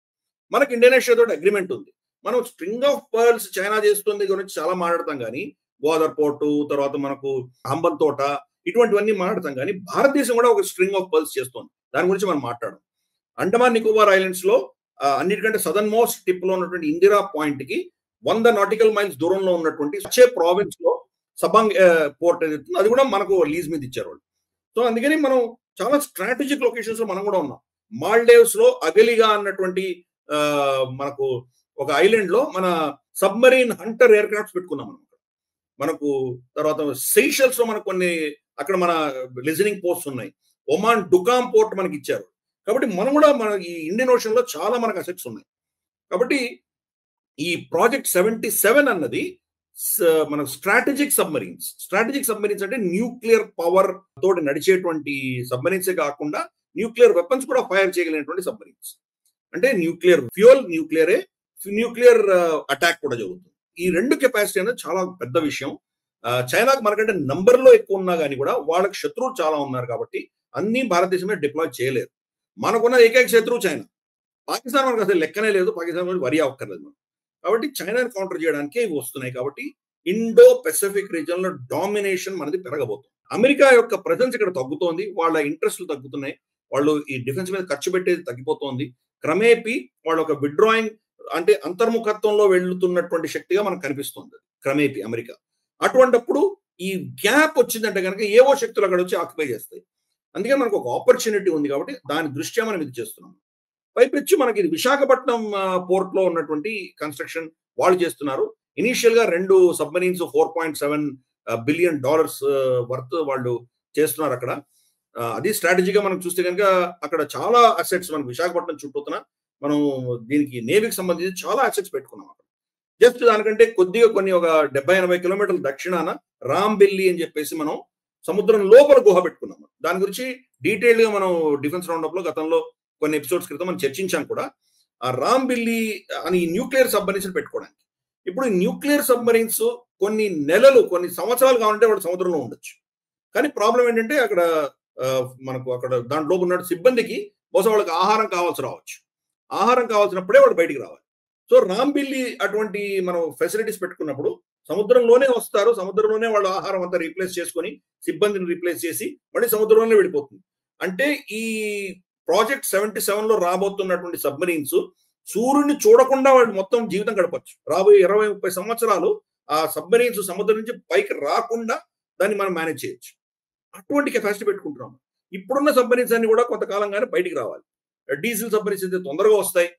మనకి ఇండోనేషియా తోటి అగ్రిమెంట్ ఉంది. మనం స్ట్రింగ్ ఆఫ్ పర్ల్స్ చైనా చేస్తుంది గురించి చాలా మాట్లాడతాం కానీ గోదర్ పోర్టు, తర్వాత మనకు అంబన్ తోట, ఇటువంటివన్నీ మాట్లాడతాం కానీ భారతదేశం కూడా ఒక స్ట్రింగ్ ఆఫ్ పర్ల్స్ చేస్తుంది. దాని గురించి మనం మాట్లాడడం. అండమాన్ నికోబార్ ఐలాండ్స్ లో అన్నిటికంటే సదర్న్ మోస్ట్ టిప్ లో ఉన్నటువంటి ఇందిరా పాయింట్ కి 100 నాటికల్ మైల్స్ దూరంలో ఉన్నటువంటి సచే ప్రావిన్స్ లో సబాంగ్ పోర్ట్ ఏదైతే అది కూడా మనకు లీజ్ మీద ఇచ్చారు వాళ్ళు. సో అందుకని మనం చాలా స్ట్రాటజిక్ లొకేషన్స్ లో మనం కూడా ఉన్నాం. మాల్డేవ్స్ లో అగలిగా అన్నటువంటి మనకు ఒక ఐలాండ్ లో మన సబ్మరీన్ హంటర్ ఎయిర్ క్రాఫ్ట్స్ పెట్టుకున్నాం మనం. మనకు తర్వాత సెయిషల్స్ లో మనకు కొన్ని అక్కడ మన లిజనింగ్ పోస్ట్స్ ఉన్నాయి. ఒమాన్ డుకామ్ పోర్ట్ మనకి ఇచ్చారు. కాబట్టి మనం కూడా మన ఈ ఇండియన్ ఓషన్ లో చాలా మనకు అసెట్స్ ఉన్నాయి. కాబట్టి ఈ ప్రాజెక్ట్ 77 అన్నది మన స్ట్రాటజిక్ సబ్మరీన్స్ అంటే న్యూక్లియర్ పవర్ తోటి నడిచేటువంటి సబ్మరీన్సే కాకుండా న్యూక్లియర్ వెపన్స్ కూడా ఫైర్ చేయగలిగినటువంటి సబ్మరీన్స్. అంటే న్యూక్లియర్ ఫ్యూయల్, న్యూక్లియర్ అటాక్ కూడా జరుగుతుంది. ఈ రెండు కెపాసిటీ అనేది చాలా పెద్ద విషయం. చైనాకు మనకంటే నంబర్ లో ఎక్కువ ఉన్నా కానీ కూడా వాళ్ళకి శత్రువులు చాలా ఉన్నారు. కాబట్టి అన్ని భారతదేశమే డిప్లాయ్ చేయలేరు. మనకున్న ఏకైక శత్రువు చైనా. పాకిస్తాన్ మనకు అసలు లెక్కనే లేదు. పాకిస్తాన్ వరి అవ్వక్కర్లేదు. కాబట్టి చైనాని కౌంటర్ చేయడానికే ఇవి వస్తున్నాయి. కాబట్టి ఇండో పెసిఫిక్ రీజియన్ లో డామినేషన్ మనది పెరగబోతుంది. అమెరికా యొక్క ప్రెజెన్స్ ఇక్కడ తగ్గుతోంది. వాళ్ళ ఇంట్రెస్ట్లు తగ్గుతున్నాయి. వాళ్ళు ఈ డిఫెన్స్ మీద ఖర్చు పెట్టేది తగ్గిపోతోంది. క్రమేపీ వాళ్ళు ఒక విత్డ్రాయింగ్ అంటే అంతర్ముఖత్వంలో వెళ్తున్నటువంటి శక్తిగా మనకు కనిపిస్తుంది క్రమేపీ అమెరికా. అటువంటిప్పుడు ఈ గ్యాప్ వచ్చిందంటే కనుక ఏవో శక్తులు అక్కడ వచ్చి ఆక్యుపై చేస్తాయి. అందుకని మనకు ఒక ఆపర్చునిటీ ఉంది. కాబట్టి దాని దృష్ట్యా మనం ఇది చేస్తున్నాం. పైపెచ్చి మనకి ఇది విశాఖపట్నం పోర్ట్ లో ఉన్నటువంటి కన్స్ట్రక్షన్ వాళ్ళు చేస్తున్నారు. ఇనీషియల్ గా 2 సబ్మరీన్స్ $4.7 బిలియన్ వర్త్ వాళ్ళు చేస్తున్నారు అక్కడ. అది స్ట్రాటజీగా మనం చూస్తే కనుక అక్కడ చాలా అసెట్స్ మనకు విశాఖపట్నం చుట్టూతున మనం దీనికి నేవీకి సంబంధించి చాలా అసెట్స్ పెట్టుకున్నాం అక్కడ. జస్ట్ దానికంటే కొద్దిగా కొన్ని ఒక 70-80 కిలోమీటర్ల దక్షిణాన రాంబెల్లి అని చెప్పేసి మనం సముద్రం లోపల గుహ పెట్టుకున్నాం. దాని గురించి డీటెయిల్ గా మనం డిఫెన్స్ రౌండప్ లో గతంలో కొన్ని ఎపిసోడ్స్ క్రితం మనం చర్చించాం కూడా. ఆ రాంబెల్లి అని న్యూక్లియర్ సబ్మరీన్స్ పెట్టుకోవడానికి. ఇప్పుడు న్యూక్లియర్ సబ్మరీన్స్ కొన్ని నెలలు, కొన్ని సంవత్సరాలు కావాలంటే వాడు సముద్రంలో ఉండొచ్చు. కానీ ప్రాబ్లం ఏంటంటే అక్కడ మనకు అక్కడ దాంట్లో ఉన్న సిబ్బందికి బహుశా వాళ్ళకి ఆహారం కావాల్సి రావచ్చు. ఆహారం కావాల్సినప్పుడే వాడు బయటికి రావాలి. సో రాంబెల్లి అటువంటి మనం ఫెసిలిటీస్ పెట్టుకున్నప్పుడు సముద్రంలోనే వస్తారు. సముద్రంలోనే వాళ్ళు ఆహారం అంతా రీప్లేస్ చేసుకొని సిబ్బందిని రీప్లేస్ చేసి మళ్ళీ సముద్రంలోనే వెళ్ళిపోతుంది. అంటే ఈ ప్రాజెక్ట్ 77 లో రాబోతున్నటువంటి సబ్మరీన్స్ సూర్యుడిని చూడకుండా వాళ్ళు మొత్తం జీవితం గడపచ్చు. రాబోయే 20-30 సంవత్సరాలు ఆ సబ్మరీన్స్ సముద్రం నుంచి పైకి రాకుండా దాన్ని మనం మేనేజ్ చేయొచ్చు. అటువంటి కెపాసిటీ పెట్టుకుంటున్నాం. ఇప్పుడున్న సబ్మరీన్స్ అన్ని కూడా కొంతకాలంగానే బయటికి రావాలి. డీజిల్ సబ్మరీన్స్ అయితే తొందరగా వస్తాయి.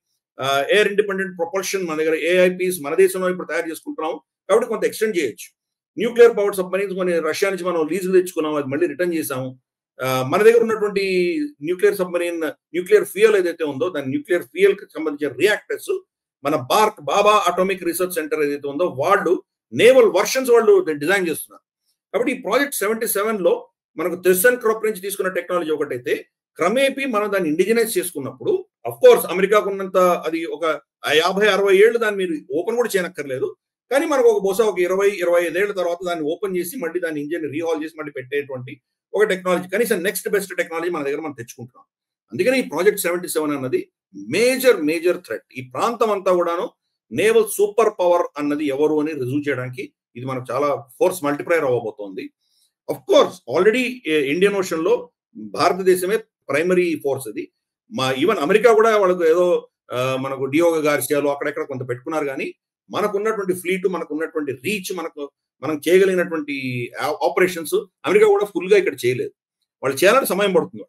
ఎయిర్ ఇండిపెండెంట్ ప్రొపల్షన్ మన దగ్గర ఏఐపీస్ మన దేశంలో ఇప్పుడు తయారు చేసుకుంటున్నాం. కాబట్టి కొంత ఎక్స్టెండ్ చేయొచ్చు. న్యూక్లియర్ పవర్ సబ్మరీన్స్ కొన్ని రష్యా నుంచి మనం లీజుకు తెచ్చుకున్నాం, అది మళ్ళీ రిటర్న్ చేసాము. మన దగ్గర ఉన్నటువంటి న్యూక్లియర్ సబ్మరీన్ న్యూక్లియర్ ఫ్యూయల్ ఏదైతే ఉందో దాని న్యూక్లియర్ ఫ్యూయల్ కి సంబంధించిన రియాక్టర్స్ మన బాబా అటామిక్ రీసెర్చ్ సెంటర్ ఏదైతే ఉందో వాళ్ళు నేవల్ వర్షన్స్ వాళ్ళు డిజైన్ చేస్తున్నారు. కాబట్టి ఈ ప్రాజెక్ట్ 77 లో మనకు థెస్సన్ క్రాప్ నుంచి తీసుకున్న టెక్నాలజీ ఒకటైతే క్రమేపీ మనం దాన్ని ఇండిజినైజ్ చేసుకున్నప్పుడు అఫ్ కోర్స్ అమెరికాకు ఉన్నంత అది ఒక 50-60 ఏళ్ళు దాన్ని మీరు ఓపెన్ కూడా చేయనక్కర్లేదు. కానీ మనకు బహుశా ఒక 20-25 ఏళ్ల తర్వాత దాన్ని ఓపెన్ చేసి మళ్ళీ దాని ఇంజిన్ రీహాల్ చేసి మళ్ళీ పెట్టేటువంటి ఒక టెక్నాలజీ, కనీసం నెక్స్ట్ బెస్ట్ టెక్నాలజీ మన దగ్గర మనం తెచ్చుకుంటున్నాం. అందుకని ఈ ప్రాజెక్ట్ 77 అన్నది మేజర్ థ్రెట్. ఈ ప్రాంతం అంతా కూడాను నేవల్ సూపర్ పవర్ అన్నది ఎవరు అని రుజువు చేయడానికి ఇది మనకు చాలా ఫోర్స్ మల్టిప్లైర్ అవ్వబోతోంది. Of course already Indian ocean లో భారతదేశమే ప్రైమరీ ఫోర్స్. అది ఈవెన్ అమెరికా కూడా వాళ్ళకు ఏదో మనకు డియోగో గార్సియాలో అక్కడెక్కడ కొంత పెట్టుకున్నారు. కానీ మనకున్నటువంటి ఫ్లీట్, మనకున్నటువంటి రీచ్, మనం చేయగలిగినటువంటి ఆపరేషన్స్ అమెరికా కూడా ఫుల్ గా ఇక్కడ చేయలేదు. వాళ్ళు చేయాలంటే సమయం పడుతుంది.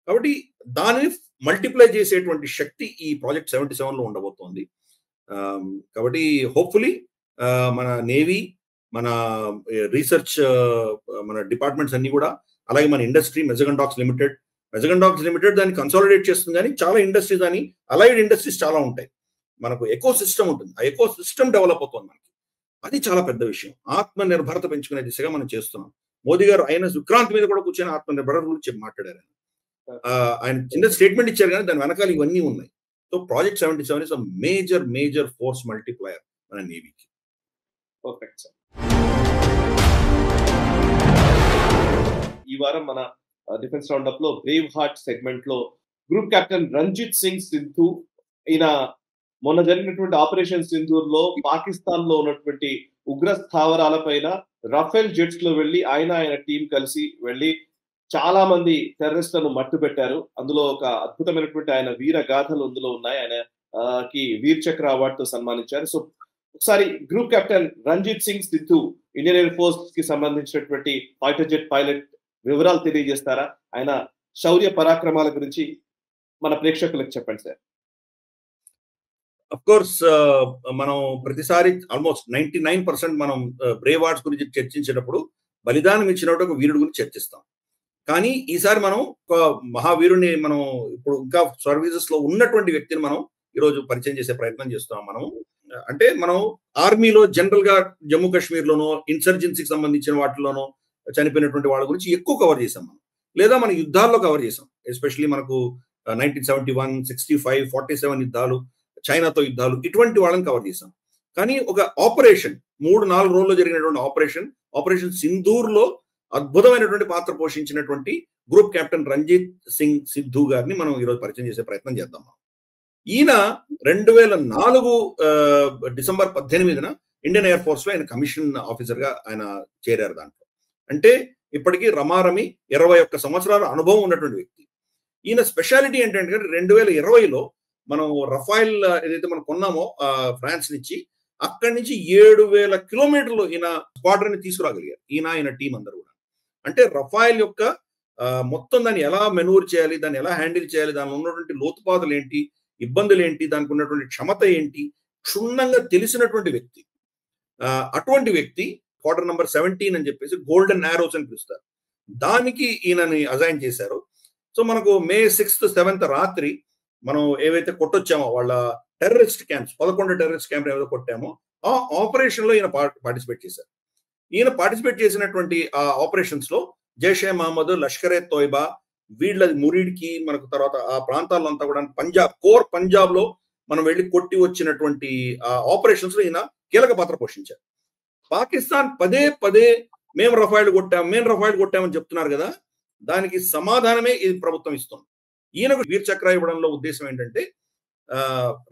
కాబట్టి దానిని మల్టిప్లై చేసేటువంటి శక్తి ఈ ప్రాజెక్ట్ 77 లో ఉండబోతోంది. కాబట్టి హోప్ఫుల్లీ మన నేవీ, మన రీసెర్చ్, మన డిపార్ట్మెంట్స్ అన్ని కూడా, అలాగే మన ఇండస్ట్రీ మెజగన్ డాక్స్ లిమిటెడ్ దాన్ని కన్సాలిడేట్ చేస్తుంది. కానీ చాలా ఇండస్ట్రీస్ అని అలైడ్ ఇండస్ట్రీస్ చాలా ఉంటాయి. మనకు ఎకో సిస్టమ్ ఉంటుంది. ఆ ఎకో సిస్టమ్ డెవలప్ అవుతుంది మనకి. అది చాలా పెద్ద విషయం. ఆత్మ నిర్భరత పెంచుకునే దిశగా మనం చేస్తున్నాం. మోదీ గారు అయిన విక్రాంత్ మీద కూడా కూర్చొని ఆత్మ నిర్భరత గురించి మాట్లాడారు. ఆయన చిన్న స్టేట్మెంట్ ఇచ్చారు కానీ దాని వెనకాల ఇవన్నీ ఉన్నాయి. So project 77 is a major force multiplier మన నేవీకి. Perfect sir. ఈ వారం మన డిఫెన్స్ రౌండ్ అప్ లో బ్రేవ్ హార్ట్ సెగ్మెంట్ లో గ్రూప్ కెప్టెన్ రంజిత్ సింగ్ సిద్ధు, ఈయన మొన్న జరిగినటువంటి ఆపరేషన్ సింధూర్ లో పాకిస్తాన్ లో ఉన్నటువంటి ఉగ్ర స్థావరాల పైన రఫేల్ జెట్స్ లో వెళ్లి ఆయన టీం కలిసి వెళ్లి చాలా మంది టెర్రరిస్టులను మట్టు పెట్టారు. అందులో ఒక అద్భుతమైనటువంటి ఆయన వీర గాథలు అందులో ఉన్నాయి. ఆయన కి వీర్ చక్ర అవార్డుతో సన్మానించారు. సో ఒకసారి group captain Ranjit Singh Sidhu Indian air force కి సంబంధించినటువంటి ఫైటర్ జెట్ పైలట్ వివరాలు తెలియజేస్తారా? ఆయన శౌర్య పరాక్రమాల గురించి మన ప్రేక్షకులకు చెప్పండి సార్. అఫ్ కోర్స్ మనం ప్రతిసారి ఆల్మోస్ట్ 99% మనం బ్రేవ్ హార్ట్స్ గురించి చర్చించేటప్పుడు బలిదానం ఇచ్చినట్టు ఒక వీరుడు గురించి చర్చిస్తాం. కానీ ఈసారి మనం ఒక మహావీరుని మనం ఇప్పుడు ఇంకా సర్వీసెస్ లో ఉన్నటువంటి వ్యక్తిని మనం ఈరోజు పరిచయం చేసే ప్రయత్నం చేస్తున్నాం. అంటే మనం ఆర్మీలో జనరల్ గా జమ్మూ కాశ్మీర్ లోనో ఇన్సర్జెన్సీకి సంబంధించిన వాటిలోనో చనిపోయినటువంటి వాళ్ళ గురించి ఎక్కువ కవర్ చేసాం మనం, లేదా మన యుద్ధాల్లో కవర్ చేసాం. ఎస్పెషల్లీ మనకు 1971, 65, 47 యుద్ధాలు, చైనాతో యుద్ధాలు, ఇటువంటి వాళ్ళని కవర్ చేసాం. కానీ ఒక ఆపరేషన్ 3-4 రోజుల్లో జరిగినటువంటి ఆపరేషన్ సింధూర్ లో అద్భుతమైనటువంటి పాత్ర పోషించినటువంటి గ్రూప్ కెప్టెన్ రంజిత్ సింగ్ సిద్ధు గారిని మనం ఈరోజు పరిచయం చేసే ప్రయత్నం చేద్దాం. ఈయన 2004 డిసెంబర్ 18న ఇండియన్ ఎయిర్ ఫోర్స్ లో ఆయన కమిషన్ ఆఫీసర్ గా ఆయన చేరారు. దాంట్లో అంటే ఇప్పటికీ రమారమి 21 సంవత్సరాల అనుభవం ఉన్నటువంటి వ్యక్తి. ఈయన స్పెషాలిటీ ఏంటంటే 2020లో మనం రఫైల్ ఏదైతే మనం కొన్నామో ఫ్రాన్స్ నుంచి, అక్కడి నుంచి 7,000 కిలోమీటర్లు ఈయన స్క్వాడ్రన్ ని తీసుకురాగలిగారు. ఆయన టీం అందరూ కూడా. అంటే రఫైల్ యొక్క మొత్తం దాన్ని ఎలా మెనూర్ చేయాలి, దాన్ని ఎలా హ్యాండిల్ చేయాలి, దానిలో ఉన్నటువంటి లోతుపాతలు ఏంటి, ఇబ్బందులు ఏంటి, దానికి ఉన్నటువంటి క్షమత ఏంటి, క్షుణ్ణంగా తెలిసినటువంటి వ్యక్తి. అటువంటి వ్యక్తి క్వార్టర్ నంబర్ 17 అని చెప్పేసి గోల్డెన్ యారోస్ అని పిలుస్తారు, దానికి ఈయనని అజైన్ చేశారు. సో మనకు మే 6th, 7th రాత్రి మనం ఏవైతే కొట్టొచ్చామో వాళ్ళ టెర్రరిస్ట్ క్యాంప్స్, 11 టెర్రరిస్ట్ క్యాంప్ ఏవైతే కొట్టామో ఆ ఆపరేషన్ లో ఈయన పార్టిసిపేట్ చేశారు. ఈయన పార్టిసిపేట్ చేసినటువంటి ఆ ఆపరేషన్స్ లో జైషే మహమ్మద్, లష్కరే తోయిబా, వీళ్ళ మురీడ్కి, మనకు తర్వాత ఆ ప్రాంతాల్లో అంతా కూడా పంజాబ్ లో మనం వెళ్ళి కొట్టి వచ్చినటువంటి ఆ ఆపరేషన్స్ లో ఈయన కీలక పాత్ర పోషించారు. పాకిస్తాన్ పదే మేము రఫైల్ కొట్టామని చెప్తున్నారు కదా, దానికి సమాధానమే ఇది ప్రభుత్వం ఇస్తుంది. ఈయనకు వీర్ చక్ర ఇవ్వడంలో ఉద్దేశం ఏంటంటే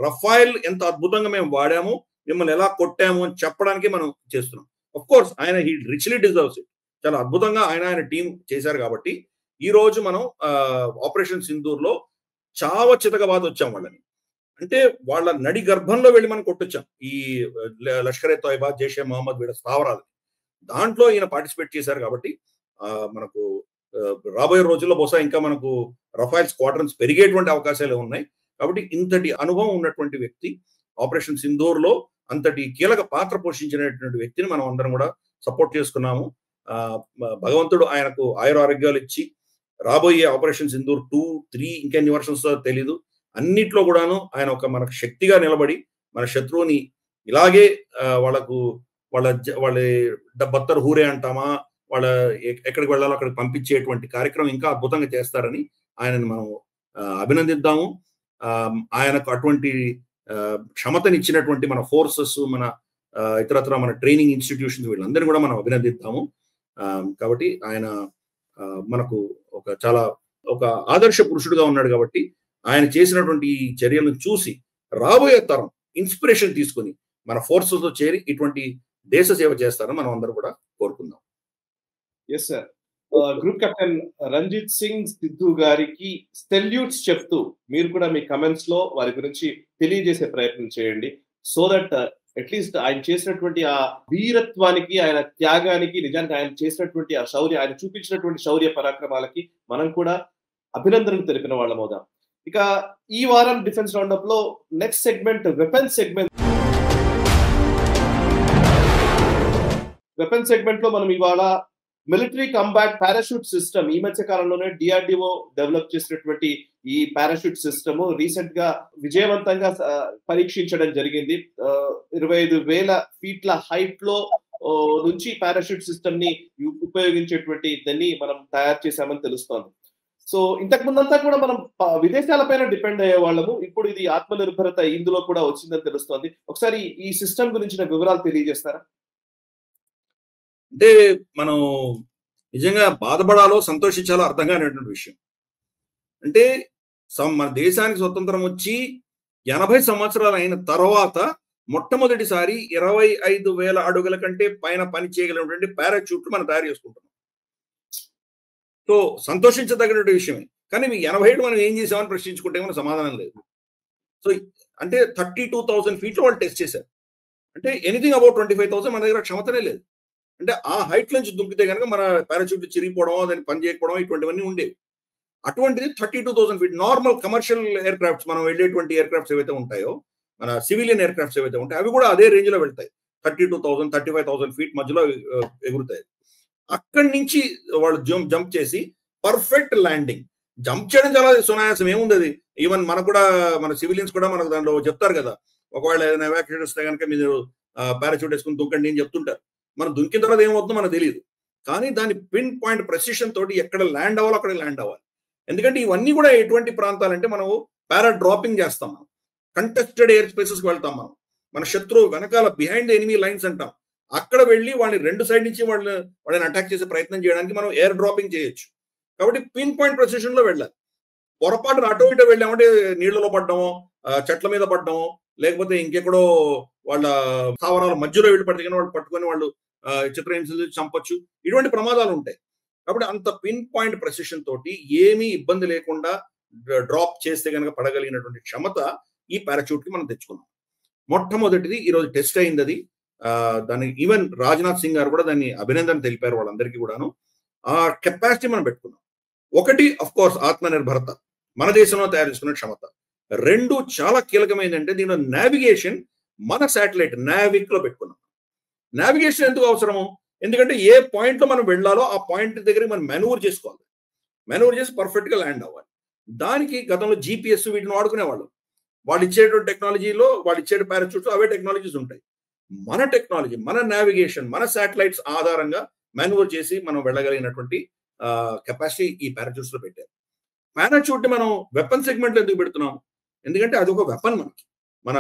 రఫైల్ ఎంత అద్భుతంగా మేము వాడాము, మిమ్మల్ని ఎలా కొట్టాము అని చెప్పడానికి మనం చేస్తున్నాం. ఆఫ్ కోర్స్ ఆయన హీ రిచ్లీ డిజర్వ్స్ ఇట్. చాలా అద్భుతంగా ఆయన టీం చేశారు. కాబట్టి ఈ రోజు మనం ఆపరేషన్ సింధూర్ లో చావ చితకబాద్ వచ్చాం వాళ్ళని. అంటే వాళ్ళ నడి గర్భంలో వెళ్ళి మనం కొట్టొచ్చాం ఈ లష్కరే తోయిబా, జైషే మహమ్మద్ వీళ్ళ స్థావరాలు. దాంట్లో ఈయన పార్టిసిపేట్ చేశారు. కాబట్టి మనకు రాబోయే రోజుల్లో బహుశా ఇంకా మనకు రఫైల్ స్క్వాడ్రన్స్ పెరిగేటువంటి అవకాశాలు ఉన్నాయి. కాబట్టి ఇంతటి అనుభవం ఉన్నటువంటి వ్యక్తి, ఆపరేషన్ సింధూర్ లో అంతటి కీలక పాత్ర పోషించినటువంటి వ్యక్తిని మనం అందరం కూడా సపోర్ట్ చేసుకున్నాము. భగవంతుడు ఆయనకు ఆయురారోగ్యాలు ఇచ్చి రాబోయే ఆపరేషన్ సింధూర్ 2, 3 ఇంకెన్ని వర్షన్స్ తెలీదు. అన్నిట్లో కూడాను ఆయన ఒక మనకు శక్తిగా నిలబడి మన శత్రువుని ఇలాగే వాళ్ళ బత్తర్ హూరే అంటామా, వాళ్ళ ఎక్కడికి వెళ్ళాలో అక్కడికి పంపించేటువంటి కార్యక్రమం ఇంకా అద్భుతంగా చేస్తారని ఆయనని మనం అభినందిద్దాము. ఆయనకు అటువంటి క్షమతనిచ్చినటువంటి మన ఫోర్సెస్, మన ఇతరత్ర మన ట్రైనింగ్ ఇన్స్టిట్యూషన్స్ వీళ్ళందరినీ కూడా మనం అభినందిద్దాము. కాబట్టి ఆయన మనకు చాలా ఆదర్శ పురుషుడుగా ఉన్నాడు. కాబట్టి ఆయన చేసినటువంటి ఈ చర్యలను చూసి రాబోయే తరం ఇన్స్పిరేషన్ తీసుకుని మన ఫోర్సెస్ తో చేరి ఇటువంటి దేశ సేవ చేస్తారని మనం అందరూ కూడా కోరుకుందాం. Yes sir. Group captain Ranjit Singh Sidhu గారికి సెల్యూట్స్ చెప్తూ మీరు కూడా మీ కమెంట్స్ లో వారి గురించి తెలియజేసే ప్రయత్నం చేయండి. సో దట్ అట్లీస్ట్ ఆయన చేసినటువంటి ఆ వీరత్వానికి, ఆయన త్యాగానికి, నిజానికి ఆయన చేసినటువంటి ఆ శౌర్య, ఆయన చూపించినటువంటి శౌర్య పరాక్రమాలకి మనం కూడా అభినందనలు తెలిపిన వాళ్ళం అవుదాం. ఇక ఈ వారం డిఫెన్స్ రౌండప్ లో నెక్స్ట్ సెగ్మెంట్ వెపన్స్ సెగ్మెంట్ లో మనం ఇవాళ మిలిటరీ కంబాట్ పారాషూట్ సిస్టమ్, ఈ మధ్య కాలంలోనే డిఆర్డిఓ డెవలప్ చేసినటువంటి ఈ పారాషూట్ సిస్టమ్ రీసెంట్ గా విజయవంతంగా పరీక్షించడం జరిగింది. 25,000 ఫీట్ల హైట్ లో నుంచి పారాషూట్ సిస్టమ్ ని ఉపయోగించేటువంటి దాన్ని మనం తయారు చేశామని తెలుస్తోంది. సో ఇంతకు ముందంతా కూడా మనం విదేశాలపైన డిపెండ్ అయ్యే వాళ్ళము. ఇప్పుడు ఇది ఆత్మనిర్భరత ఇందులో కూడా వచ్చిందని తెలుస్తోంది. ఒకసారి ఈ సిస్టమ్ గురించిన వివరాలు తెలియజేస్తారా? అంటే మనం నిజంగా బాధపడాలో సంతోషించాలో అర్థం కానిటువంటి విషయం. అంటే మన దేశానికి స్వతంత్రం వచ్చి 80 సంవత్సరాలు అయిన తర్వాత మొట్టమొదటిసారి 25,000 అడుగుల కంటే పైన పని చేయగలిగినటువంటి పారాచూట్లు మనం తయారు చేసుకుంటున్నాం. సో సంతోషించదగినటువంటి విషయమే. కానీ 87 మనం ఏం చేసామని ప్రశ్నించుకుంటే మన సమాధానం లేదు. సో అంటే 32,000 ఫీట్లో వాళ్ళు టెస్ట్ చేశారు. అంటే ఎనీథింగ్ అబౌట్ 25,000 మన దగ్గర క్షమతనే లేదు. అంటే ఆ హైట్ నుంచి దుంకితే కనుక మన పారాచూట్ చిరిగిపోవడం, దాన్ని పని చేయకపోవడం ఇటువంటివన్నీ ఉండేవి. అటువంటిది 32,000 feet normal commercial air crafts, మనం వెళ్ళేటువంటి ఎయిర్ క్రాఫ్ట్స్ ఏవైతే ఉంటాయో, మన సివిలియన్ ఎయిర్ క్రాఫ్ట్స్ ఏవైతే ఉంటాయో అవి కూడా అదే రేంజ్ లో వెళ్తాయి. 32,000, 35,000 ఫీట్ మధ్యలో ఎగురుతాయి. అక్కడి నుంచి వాళ్ళు జంప్ చేసి పర్ఫెక్ట్ ల్యాండింగ్. జంప్ చేయడం చాలా సునాయాసం, ఏముంది అది. ఈవెన్ మనకు కూడా, మన సివిలియన్స్ కూడా మనకు దాంట్లో చెప్తారు కదా, ఒకవేళ ఏదైనా ఎవాక్యుయేట్ వస్తే కనుక మీరు పారాచూట్ వేసుకుని దుంకండి అని చెప్తుంటారు. మనం దుంకిన తర్వాత ఏమవుతుందో మనకు తెలియదు. కానీ దాని పిన్ పాయింట్ ప్రెసిషన్ తోటి ఎక్కడ ల్యాండ్ అవ్వాలో అక్కడ ల్యాండ్ అవ్వాలి. ఎందుకంటే ఇవన్నీ కూడా ఎటువంటి ప్రాంతాలంటే మనం పారా డ్రాపింగ్ చేస్తాం, మనం కంటెస్టెడ్ ఎయిర్ స్పేసెస్కి వెళ్తాం, మన శత్రువు వెనకాల బిహైండ్ ద ఎనిమీ లైన్స్ అంటాం, అక్కడ వెళ్ళి వాళ్ళని రెండు సైడ్ నుంచి వాళ్ళని అటాక్ చేసే ప్రయత్నం చేయడానికి మనం ఎయిర్ డ్రాపింగ్ చేయొచ్చు. కాబట్టి పిన్ పాయింట్ ప్రెసిషన్ లో వెళ్ళాలి. పొరపాటున అటో ఇటో వెళ్ళామంటే నీళ్లలో పడ్డమో, చెట్ల మీద పడ్డమో, లేకపోతే ఇంకెక్కడో వాళ్ళ స్థావరాల మధ్యలో వెళ్ళి పడితే వాళ్ళు పట్టుకొని వాళ్ళు చిత్రహింసలు చంపొచ్చు. ఇటువంటి ప్రమాదాలు ఉంటాయి. కాబట్టి అంత పిన్ పాయింట్ ప్రెసిషన్ తోటి ఏమీ ఇబ్బంది లేకుండా డ్రాప్ చేస్తే కనుక పడగలిగినటువంటి క్షమత ఈ పారాచూట్ కి మనం తెచ్చుకున్నాం. మొట్టమొదటిది ఈరోజు టెస్ట్ అయింది అది. దాన్ని ఈవెన్ రాజ్నాథ్ సింగ్ గారు కూడా దాన్ని అభినందన తెలిపారు వాళ్ళందరికీ కూడాను. ఆ కెపాసిటీ మనం పెట్టుకున్నాం. ఒకటి అఫ్ కోర్స్ ఆత్మనిర్భరత, మన దేశంలో తయారు చేసుకున్న క్షమత. రెండు చాలా కీలకమైందంటే దీనిలో నావిగేషన్ మన శాటిలైట్ నావిక్ లో పెట్టుకున్నాం. నావిగేషన్ ఎందుకు అవసరము? ఎందుకంటే ఏ పాయింట్ లో మనం వెళ్ళాలో ఆ పాయింట్ దగ్గరికి మనం మెనూవర్ చేసుకోవాలి. మెనూవర్ చేసి పర్ఫెక్ట్ గా ల్యాండ్ అవ్వాలి. దానికి గతంలో జీపీఎస్ వీటిని వాడుకునేవాళ్ళు. వాళ్ళు ఇచ్చేటువంటి టెక్నాలజీలో, వాళ్ళు ఇచ్చే పారాచూట్స్ అవే టెక్నాలజీస్ ఉంటాయి. మన టెక్నాలజీ, మన నావిగేషన్, మన శాటిలైట్స్ ఆధారంగా మెనూవర్ చేసి మనం వెళ్ళగలిగినటువంటి కెపాసిటీ ఈ పారాచూట్స్ లో పెట్టారు. పారాచూట్ ని మనం వెపన్ సెగ్మెంట్ లో ఎందుకు పెడుతున్నాం? ఎందుకంటే అది ఒక వెపన్. మన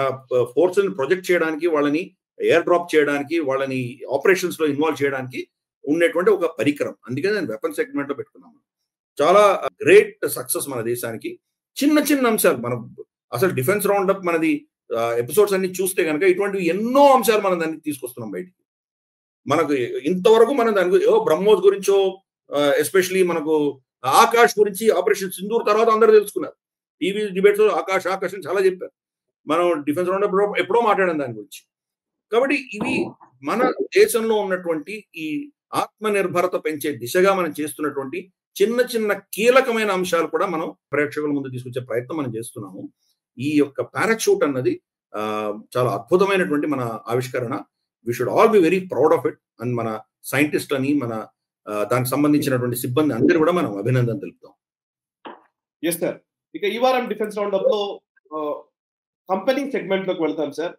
ఫోర్స్ ని ప్రొజెక్ట్ చేయడానికి, వాళ్ళని ఎయిర్ డ్రాప్ చేయడానికి, వాళ్ళని ఆపరేషన్స్ లో ఇన్వాల్వ్ చేయడానికి ఉండేటువంటి ఒక పరికరం. అందుకని నేను వెపన్ సెగ్మెంట్ లో పెట్టుకున్నాము. చాలా గ్రేట్ సక్సెస్ మన దేశానికి. చిన్న చిన్న అంశాలు, మనం అసలు డిఫెన్స్ రౌండ్ అప్ మనది ఎపిసోడ్స్ అన్ని చూస్తే కనుక ఇటువంటి ఎన్నో అంశాలు మనం దాన్ని తీసుకొస్తున్నాం బయటికి. మనకు ఇంతవరకు మనం దాని గురించి బ్రహ్మోస్ గురించో, ఎస్పెషలీ మనకు ఆకాష్ గురించి, ఆపరేషన్ సింధూర్ తర్వాత అందరూ తెలుసుకున్నారు. టీవీ డిబేట్స్ ఆకాష్ అని చాలా చెప్పారు. మనం డిఫెన్స్ రౌండ్ ఎప్పుడో మాట్లాడాం దాని గురించి. కాబట్టి ఇవి మన దేశంలో ఉన్నటువంటి ఈ ఆత్మనిర్భరత పెంచే దిశగా మనం చేస్తున్నటువంటి చిన్న చిన్న కీలకమైన అంశాలు కూడా మనం ప్రేక్షకుల ముందు తీసుకొచ్చే ప్రయత్నం మనం చేస్తున్నాము. ఈ యొక్క పారాచూట్ అన్నది చాలా అద్భుతమైనటువంటి మన ఆవిష్కరణ. We should all be very proud of it. And మన సైంటిస్ట్ అని, మన దానికి సంబంధించినటువంటి సిబ్బంది అందరూ కూడా మనం అభినందన తెలుపుతాం. Yes sir. ఇక ఈ వారం డిఫెన్స్ రౌండ్ అప్ లో కంపెనీ సెగ్మెంట్ లోకి వెళ్తాం సార్.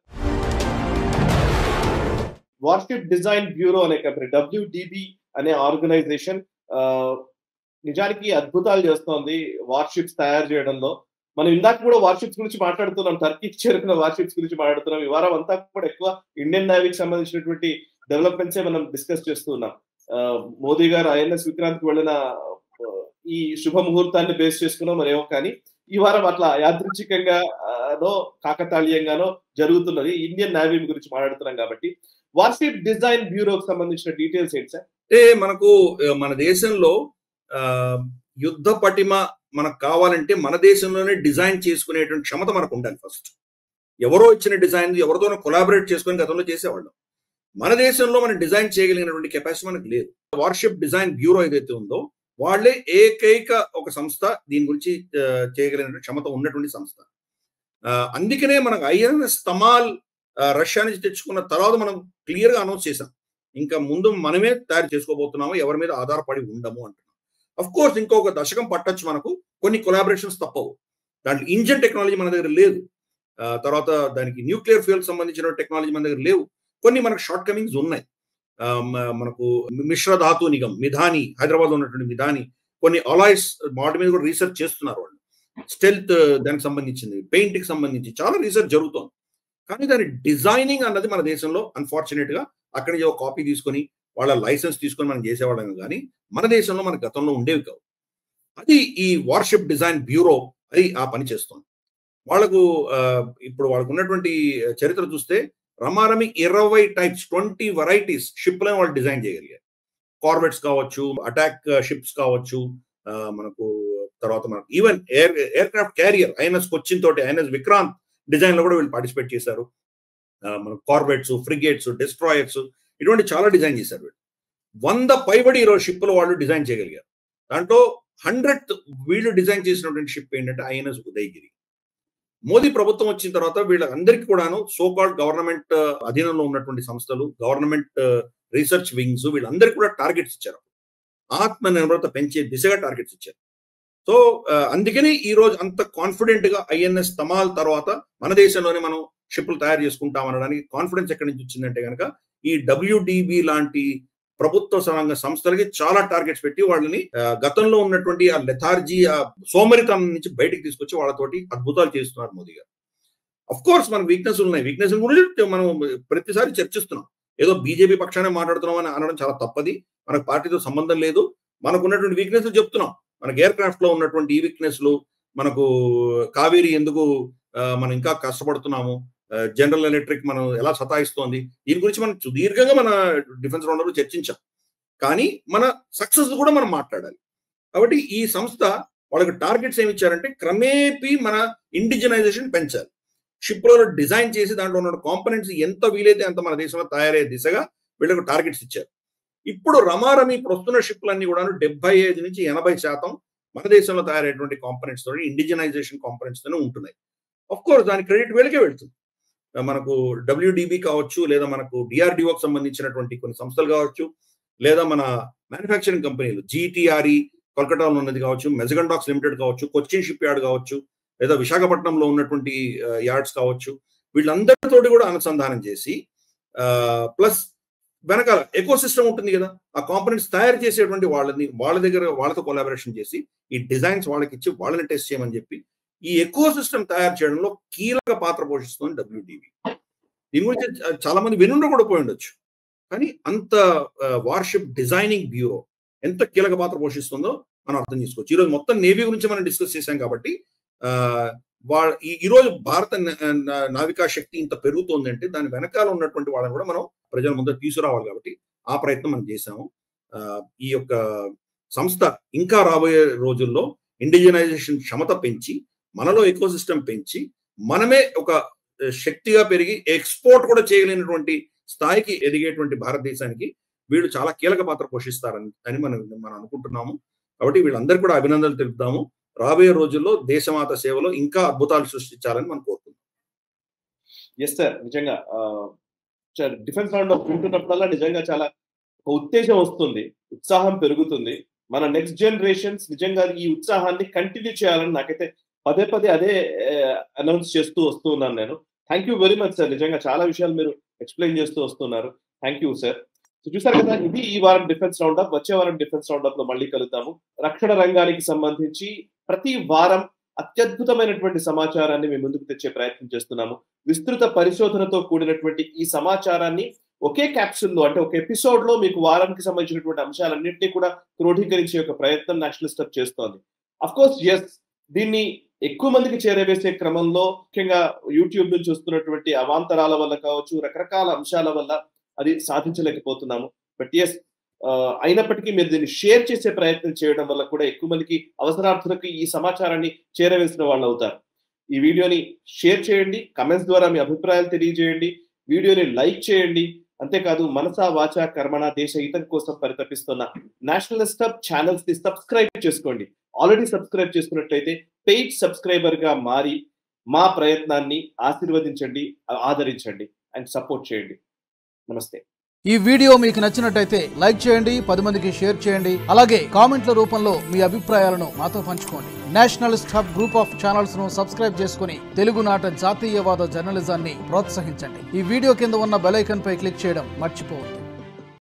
వార్షిప్ డిజైన్ బ్యూరో అనే కంపెనీ WDB అనే ఆర్గనైజేషన్ నిజానికి అద్భుతాలు చేస్తోంది వార్షిప్స్ తయారు చేయడంలో. మనం ఇందాక కూడా వార్షిప్స్ గురించి మాట్లాడుతున్నాం, టర్కీకి చేరుకున్న వార్షిప్స్ గురించి మాట్లాడుతున్నాం. ఈ వారం అంతా కూడా ఎక్కువ ఇండియన్ నేవీకి సంబంధించినటువంటి డెవలప్మెంట్సే మనం డిస్కస్ చేస్తూ ఉన్నాం. మోదీ గారు INS విక్రాంత్ కి వెళ్ళిన ఈ శుభ ముహూర్తాన్ని బేస్ చేసుకున్నాం మరేమో, కానీ ఈ వారం అట్లా యాదృచ్ఛికంగా కాకతాళీయంగానో జరుగుతున్నది. ఇండియన్ నేవీ గురించి మాట్లాడుతున్నాం కాబట్టి వార్షిప్ డిజైన్ బ్యూరోకి సంబంధించిన డీటెయిల్స్ ఏంటి సార్? అంటే మనకు మన దేశంలో యుద్ధ పటిమ మనకు కావాలంటే మన దేశంలోనే డిజైన్ చేసుకునేటువంటి క్షమత మనకు ఉండాలి. ఫస్ట్ ఎవరో ఇచ్చిన డిజైన్ ఎవరితోనో కొలాబరేట్ చేసుకుని గతంలో చేసేవాళ్ళం. మన దేశంలో మనం డిజైన్ చేయగలిగినటువంటి కెపాసిటీ మనకు లేదు. వార్షిప్ డిజైన్ బ్యూరో ఏదైతే ఉందో వాళ్ళే ఏకైక ఒక సంస్థ దీని గురించి చేయగలిగిన క్షమత ఉన్నటువంటి సంస్థ. అందుకనే మనకు INS తమాల్ రష్యా నుంచి తెచ్చుకున్న తర్వాత మనం క్లియర్ గా అనౌన్స్ చేశాం, ఇంకా ముందు మనమే తయారు చేసుకోబోతున్నాము, ఎవరి మీద ఆధారపడి ఉండము అంటున్నాం. అఫ్ కోర్స్ ఇంకొక దశకం పట్టొచ్చు, మనకు కొన్ని కొలాబరేషన్స్ తప్పవు. దాంట్లో ఇంజన్ టెక్నాలజీ మన దగ్గర లేదు, తర్వాత దానికి న్యూక్లియర్ ఫ్యూయల్ సంబంధించిన టెక్నాలజీ మన దగ్గర లేవు. కొన్ని మనకు షార్ట్ కమింగ్స్ ఉన్నాయి. మనకు మిశ్ర ధాతు నిగం మిధాని, హైదరాబాద్ లో ఉన్నటువంటి మిధాని కొన్ని అలాయిస్ వాటి మీద కూడా రీసెర్చ్ చేస్తున్నారు వాళ్ళు. స్టెల్త్ దానికి సంబంధించింది, పెయింట్ కి సంబంధించి చాలా రీసెర్చ్ జరుగుతోంది. కానీ దాని డిజైనింగ్ అన్నది మన దేశంలో అన్ఫార్చునేట్ గా అక్కడి నుంచి ఒక కాపీ తీసుకొని వాళ్ళ లైసెన్స్ తీసుకొని మనం చేసేవాళ్ళం, కానీ మన దేశంలో మన గతంలో ఉండేవి కావు. అది ఈ వార్షిప్ డిజైన్ బ్యూరో అది ఆ పని చేస్తుంది. వాళ్ళకు ఇప్పుడు వాళ్ళకు ఉన్నటువంటి చరిత్ర చూస్తే రమారమి 20 టైప్స్ 20 వెరైటీస్ షిప్లను వాళ్ళు డిజైన్ చేయగలిగారు. కార్వెట్స్ కావచ్చు, అటాక్ షిప్స్ కావచ్చు, మనకు తర్వాత మనకు even air craft carrier INS Cochin తోటి INS విక్రాంత్ డిజైన్ లో కూడా వీళ్ళు పార్టిసిపేట్ చేశారు. మనకు కార్వెట్స్, ఫ్రిగేట్స్, డిస్ట్రాయర్స్ ఇటువంటి చాలా డిజైన్ చేశారు వీళ్ళు. 100 పైబడి ఈరోజు షిప్లు వాళ్ళు డిజైన్ చేయగలిగారు. దాంట్లో 100th వీళ్ళు డిజైన్ చేసినటువంటి షిప్ ఏంటంటే INS ఉదయగిరి. మోదీ ప్రభుత్వం వచ్చిన తర్వాత వీళ్ళందరికీ కూడాను సోకాల్డ్ గవర్నమెంట్ అధీనంలో ఉన్నటువంటి సంస్థలు, గవర్నమెంట్ రీసెర్చ్ వింగ్స్ వీళ్ళందరికీ కూడా టార్గెట్స్ ఇచ్చారు. ఆత్మ నిర్భరత పెంచే దిశగా టార్గెట్స్ ఇచ్చారు. సో అందుకని ఈ రోజు అంత కాన్ఫిడెంట్ గా INS తమాల్ తర్వాత మన దేశంలోనే మనం షిప్లు తయారు చేసుకుంటాం అనడానికి కాన్ఫిడెన్స్ ఎక్కడి నుంచి వచ్చిందంటే కనుక ఈ WDB లాంటి ప్రభుత్వ రంగ సంస్థలకి చాలా టార్గెట్స్ పెట్టి వాళ్ళని గతంలో ఉన్నటువంటి ఆ లెథార్జీ, ఆ సోమరితనం నుంచి బయటకు తీసుకొచ్చి వాళ్ళతోటి అద్భుతాలు చేస్తున్నారు మోదీ గారు. అఫ్ కోర్స్ మనకు వీక్నెస్ ఉన్నాయి, వీక్నెస్ గురించి మనం ప్రతిసారి చర్చిస్తున్నాం. ఏదో బీజేపీ పక్షానే మాట్లాడుతున్నాం అని అనడం చాలా తప్పది. మనకు పార్టీతో సంబంధం లేదు. మనకు ఉన్నటువంటి వీక్నెస్ చెప్తున్నాం. మనకు ఎయిర్ క్రాఫ్ట్ లో ఉన్నటువంటి ఈ వీక్నెస్లు, మనకు కావేరీ ఎందుకు మనం ఇంకా కష్టపడుతున్నాము, జనరల్ ఎలక్ట్రిక్ మనం ఎలా సతాయిస్తోంది, దీని గురించి మనం సుదీర్ఘంగా మన డిఫెన్స్ రౌండ్ లో చర్చించాం. కానీ మన సక్సెస్ కూడా మనం మాట్లాడాలి. కాబట్టి ఈ సంస్థ వాళ్ళకి టార్గెట్స్ ఏమి ఇచ్చారంటే క్రమేపీ మన ఇండిజినైజేషన్ పెంచాలి. షిప్ లో డిజైన్ చేసి దాంట్లో ఉన్న కాంపోనెంట్స్ ఎంత వీలైతే అంత మన దేశంలో తయారయ్యే దిశగా వీళ్ళకు టార్గెట్స్ ఇచ్చారు. ఇప్పుడు రమారమి వస్తున్న షిప్లన్నీ కూడా 75 నుంచి 80% మన దేశంలో తయారయ్యేటువంటి కాంపోనెంట్స్ తో, ఇండిజినైజేషన్ కాంపోనెంట్స్ తోనే ఉంటున్నాయి. అఫ్ కోర్స్ దాని క్రెడిట్ వీళ్ళకే వెళ్తుంది. మనకు WDB కావచ్చు, లేదా మనకు DRDOకి సంబంధించినటువంటి కొన్ని సంస్థలు కావచ్చు, లేదా మన మ్యానుఫ్యాక్చరింగ్ కంపెనీలు GTRE కోల్కతాలో ఉన్నది కావచ్చు, మెజగండాక్స్ లిమిటెడ్ కావచ్చు, కొచ్చిన్ షిప్ యార్డ్ కావచ్చు, లేదా విశాఖపట్నంలో ఉన్నటువంటి యార్డ్స్ కావచ్చు, వీళ్ళందరితోటి కూడా అనుసంధానం చేసి ప్లస్ వెనకాల ఎకో సిస్టమ్ ఉంటుంది కదా, ఆ కాంపోనెంట్స్ తయారు చేసేటువంటి వాళ్ళ దగ్గర వాళ్ళతో కొలాబరేషన్ చేసి ఈ డిజైన్స్ వాళ్ళకి ఇచ్చి వాళ్ళని టెస్ట్ చేయమని చెప్పి ఈ ఎకో సిస్టమ్ తయారు చేయడంలో కీలక పాత్ర పోషిస్తుంది WDB. దీని గురించి చాలా మంది వినుండ కూడా పోయి ఉండొచ్చు, కానీ అంత వార్షిప్ డిజైనింగ్ బ్యూరో ఎంత కీలక పాత్ర పోషిస్తుందో మనం అర్థం చేసుకోవచ్చు. ఈరోజు మొత్తం నేవీ గురించి మనం డిస్కస్ చేశాం కాబట్టి ఈరోజు భారత నావికా శక్తి ఇంత పెరుగుతోంది అంటే దాని వెనకాల ఉన్నటువంటి వాళ్ళని కూడా మనం ప్రజల ముందు తీసుకురావాలి. కాబట్టి ఆ ప్రయత్నం మనం చేశాము. ఈ యొక్క సంస్థ ఇంకా రాబోయే రోజుల్లో ఇండిజినైజేషన్ క్షమత పెంచి, మనలో ఎకో సిస్టమ్ పెంచి, మనమే ఒక శక్తిగా పెరిగి ఎక్స్పోర్ట్ కూడా చేయగలిగినటువంటి స్థాయికి ఎదిగేటువంటి భారతదేశానికి వీళ్ళు చాలా కీలక పాత్ర పోషిస్తారని మనం అనుకుంటున్నాము. కాబట్టి వీళ్ళందరికీ కూడా అభినందనలు తెలుపుతాము. రాబోయే రోజుల్లో దేశమాత సేవలో ఇంకా అద్భుతాలు సృష్టించాలని మనం కోరుకుంటున్నాం. ఎస్ సార్, నిజంగా డిఫెన్స్ రౌండ్ వింటున్నప్పుడల్లా నిజంగా చాలా ఉత్తేజం వస్తుంది. ఉత్సాహం పెరుగుతుంది. మన నెక్స్ట్ జనరేషన్స్ నిజంగా ఈ ఉత్సాహాన్ని కంటిన్యూ చేయాలని నాకైతే పదే పదే అదే అనౌన్స్ చేస్తూ వస్తూ ఉన్నాను నేను. Thank you very much sir. నిజంగా చాలా విషయాలు మీరు ఎక్స్ప్లెయిన్ చేస్తూ వస్తున్నారు. Thank you sir. సో చూసారు కదా, ఇది ఈ వారం డిఫెన్స్ రౌండ్ అప్. వచ్చే వారం డిఫెన్స్ రౌండ్ అప్ లో మళ్ళీ కలుద్దాము. రక్షణ రంగానికి సంబంధించి ప్రతి వారం అత్యద్భుతమైనటువంటి సమాచారాన్ని మీ ముందుకు తెచ్చే ప్రయత్నం చేస్తున్నాము. విస్తృత పరిశోధనతో కూడినటువంటి ఈ సమాచారాన్ని ఒకే క్యాప్సూల్లో, అంటే ఒక ఎపిసోడ్ లో మీకు వారానికి సంబంధించినటువంటి అంశాలన్నింటినీ కూడా క్రోడీకరించే ఒక ప్రయత్నం నేషనల్ స్టెప్ చేస్తోంది. అఫ్ కోర్స్ ఎస్, దీన్ని ఎక్కువ మందికి చేరవేసే క్రమంలో ముఖ్యంగా యూట్యూబ్ నుంచి వస్తున్నటువంటి అవాంతరాల వల్ల కావచ్చు, రకరకాల అంశాల వల్ల అది సాధించలేకపోతున్నాము. బట్ ఎస్, అయినప్పటికీ మీరు దీన్ని షేర్ చేసే ప్రయత్నం చేయడం వల్ల కూడా ఎక్కువ మందికి, అవసరార్థులకు ఈ సమాచారాన్ని చేరవేసిన వాళ్ళు అవుతారు. ఈ వీడియోని షేర్ చేయండి, కమెంట్స్ ద్వారా మీ అభిప్రాయాలు తెలియజేయండి, వీడియోని లైక్ చేయండి. అంతేకాదు మనసా వాచా కర్మణ దేశ హితం కోసం పరితపిస్తున్న నేషనల్ స్టెప్ ఛానల్స్ ని సబ్స్క్రైబ్ చేసుకోండి. ఆల్రెడీ సబ్స్క్రైబ్ చేసుకున్నట్లయితే పెయిడ్ సబ్స్క్రైబర్ గా మారి మా ప్రయత్నాన్ని ఆశీర్వదించండి, ఆదరించండి అండ్ సపోర్ట్ చేయండి. నమస్తే. ఈ వీడియో మీకు నచ్చినట్టయితే లైక్ చేయండి, 10 మందికి షేర్ చేయండి. అలాగే కామెంట్ల రూపంలో మీ అభిప్రాయాలను మాతో పంచుకోండి. Nationalist hub group of channels ను సబ్స్క్రైబ్ చేసుకుని తెలుగునాట జాతీయవాద జర్నలిజాన్ని ప్రోత్సహించండి. ఈ వీడియో కింద ఉన్న బెల్ ఐకాన్ పై క్లిక్ చేయడం మర్చిపోవద్దు.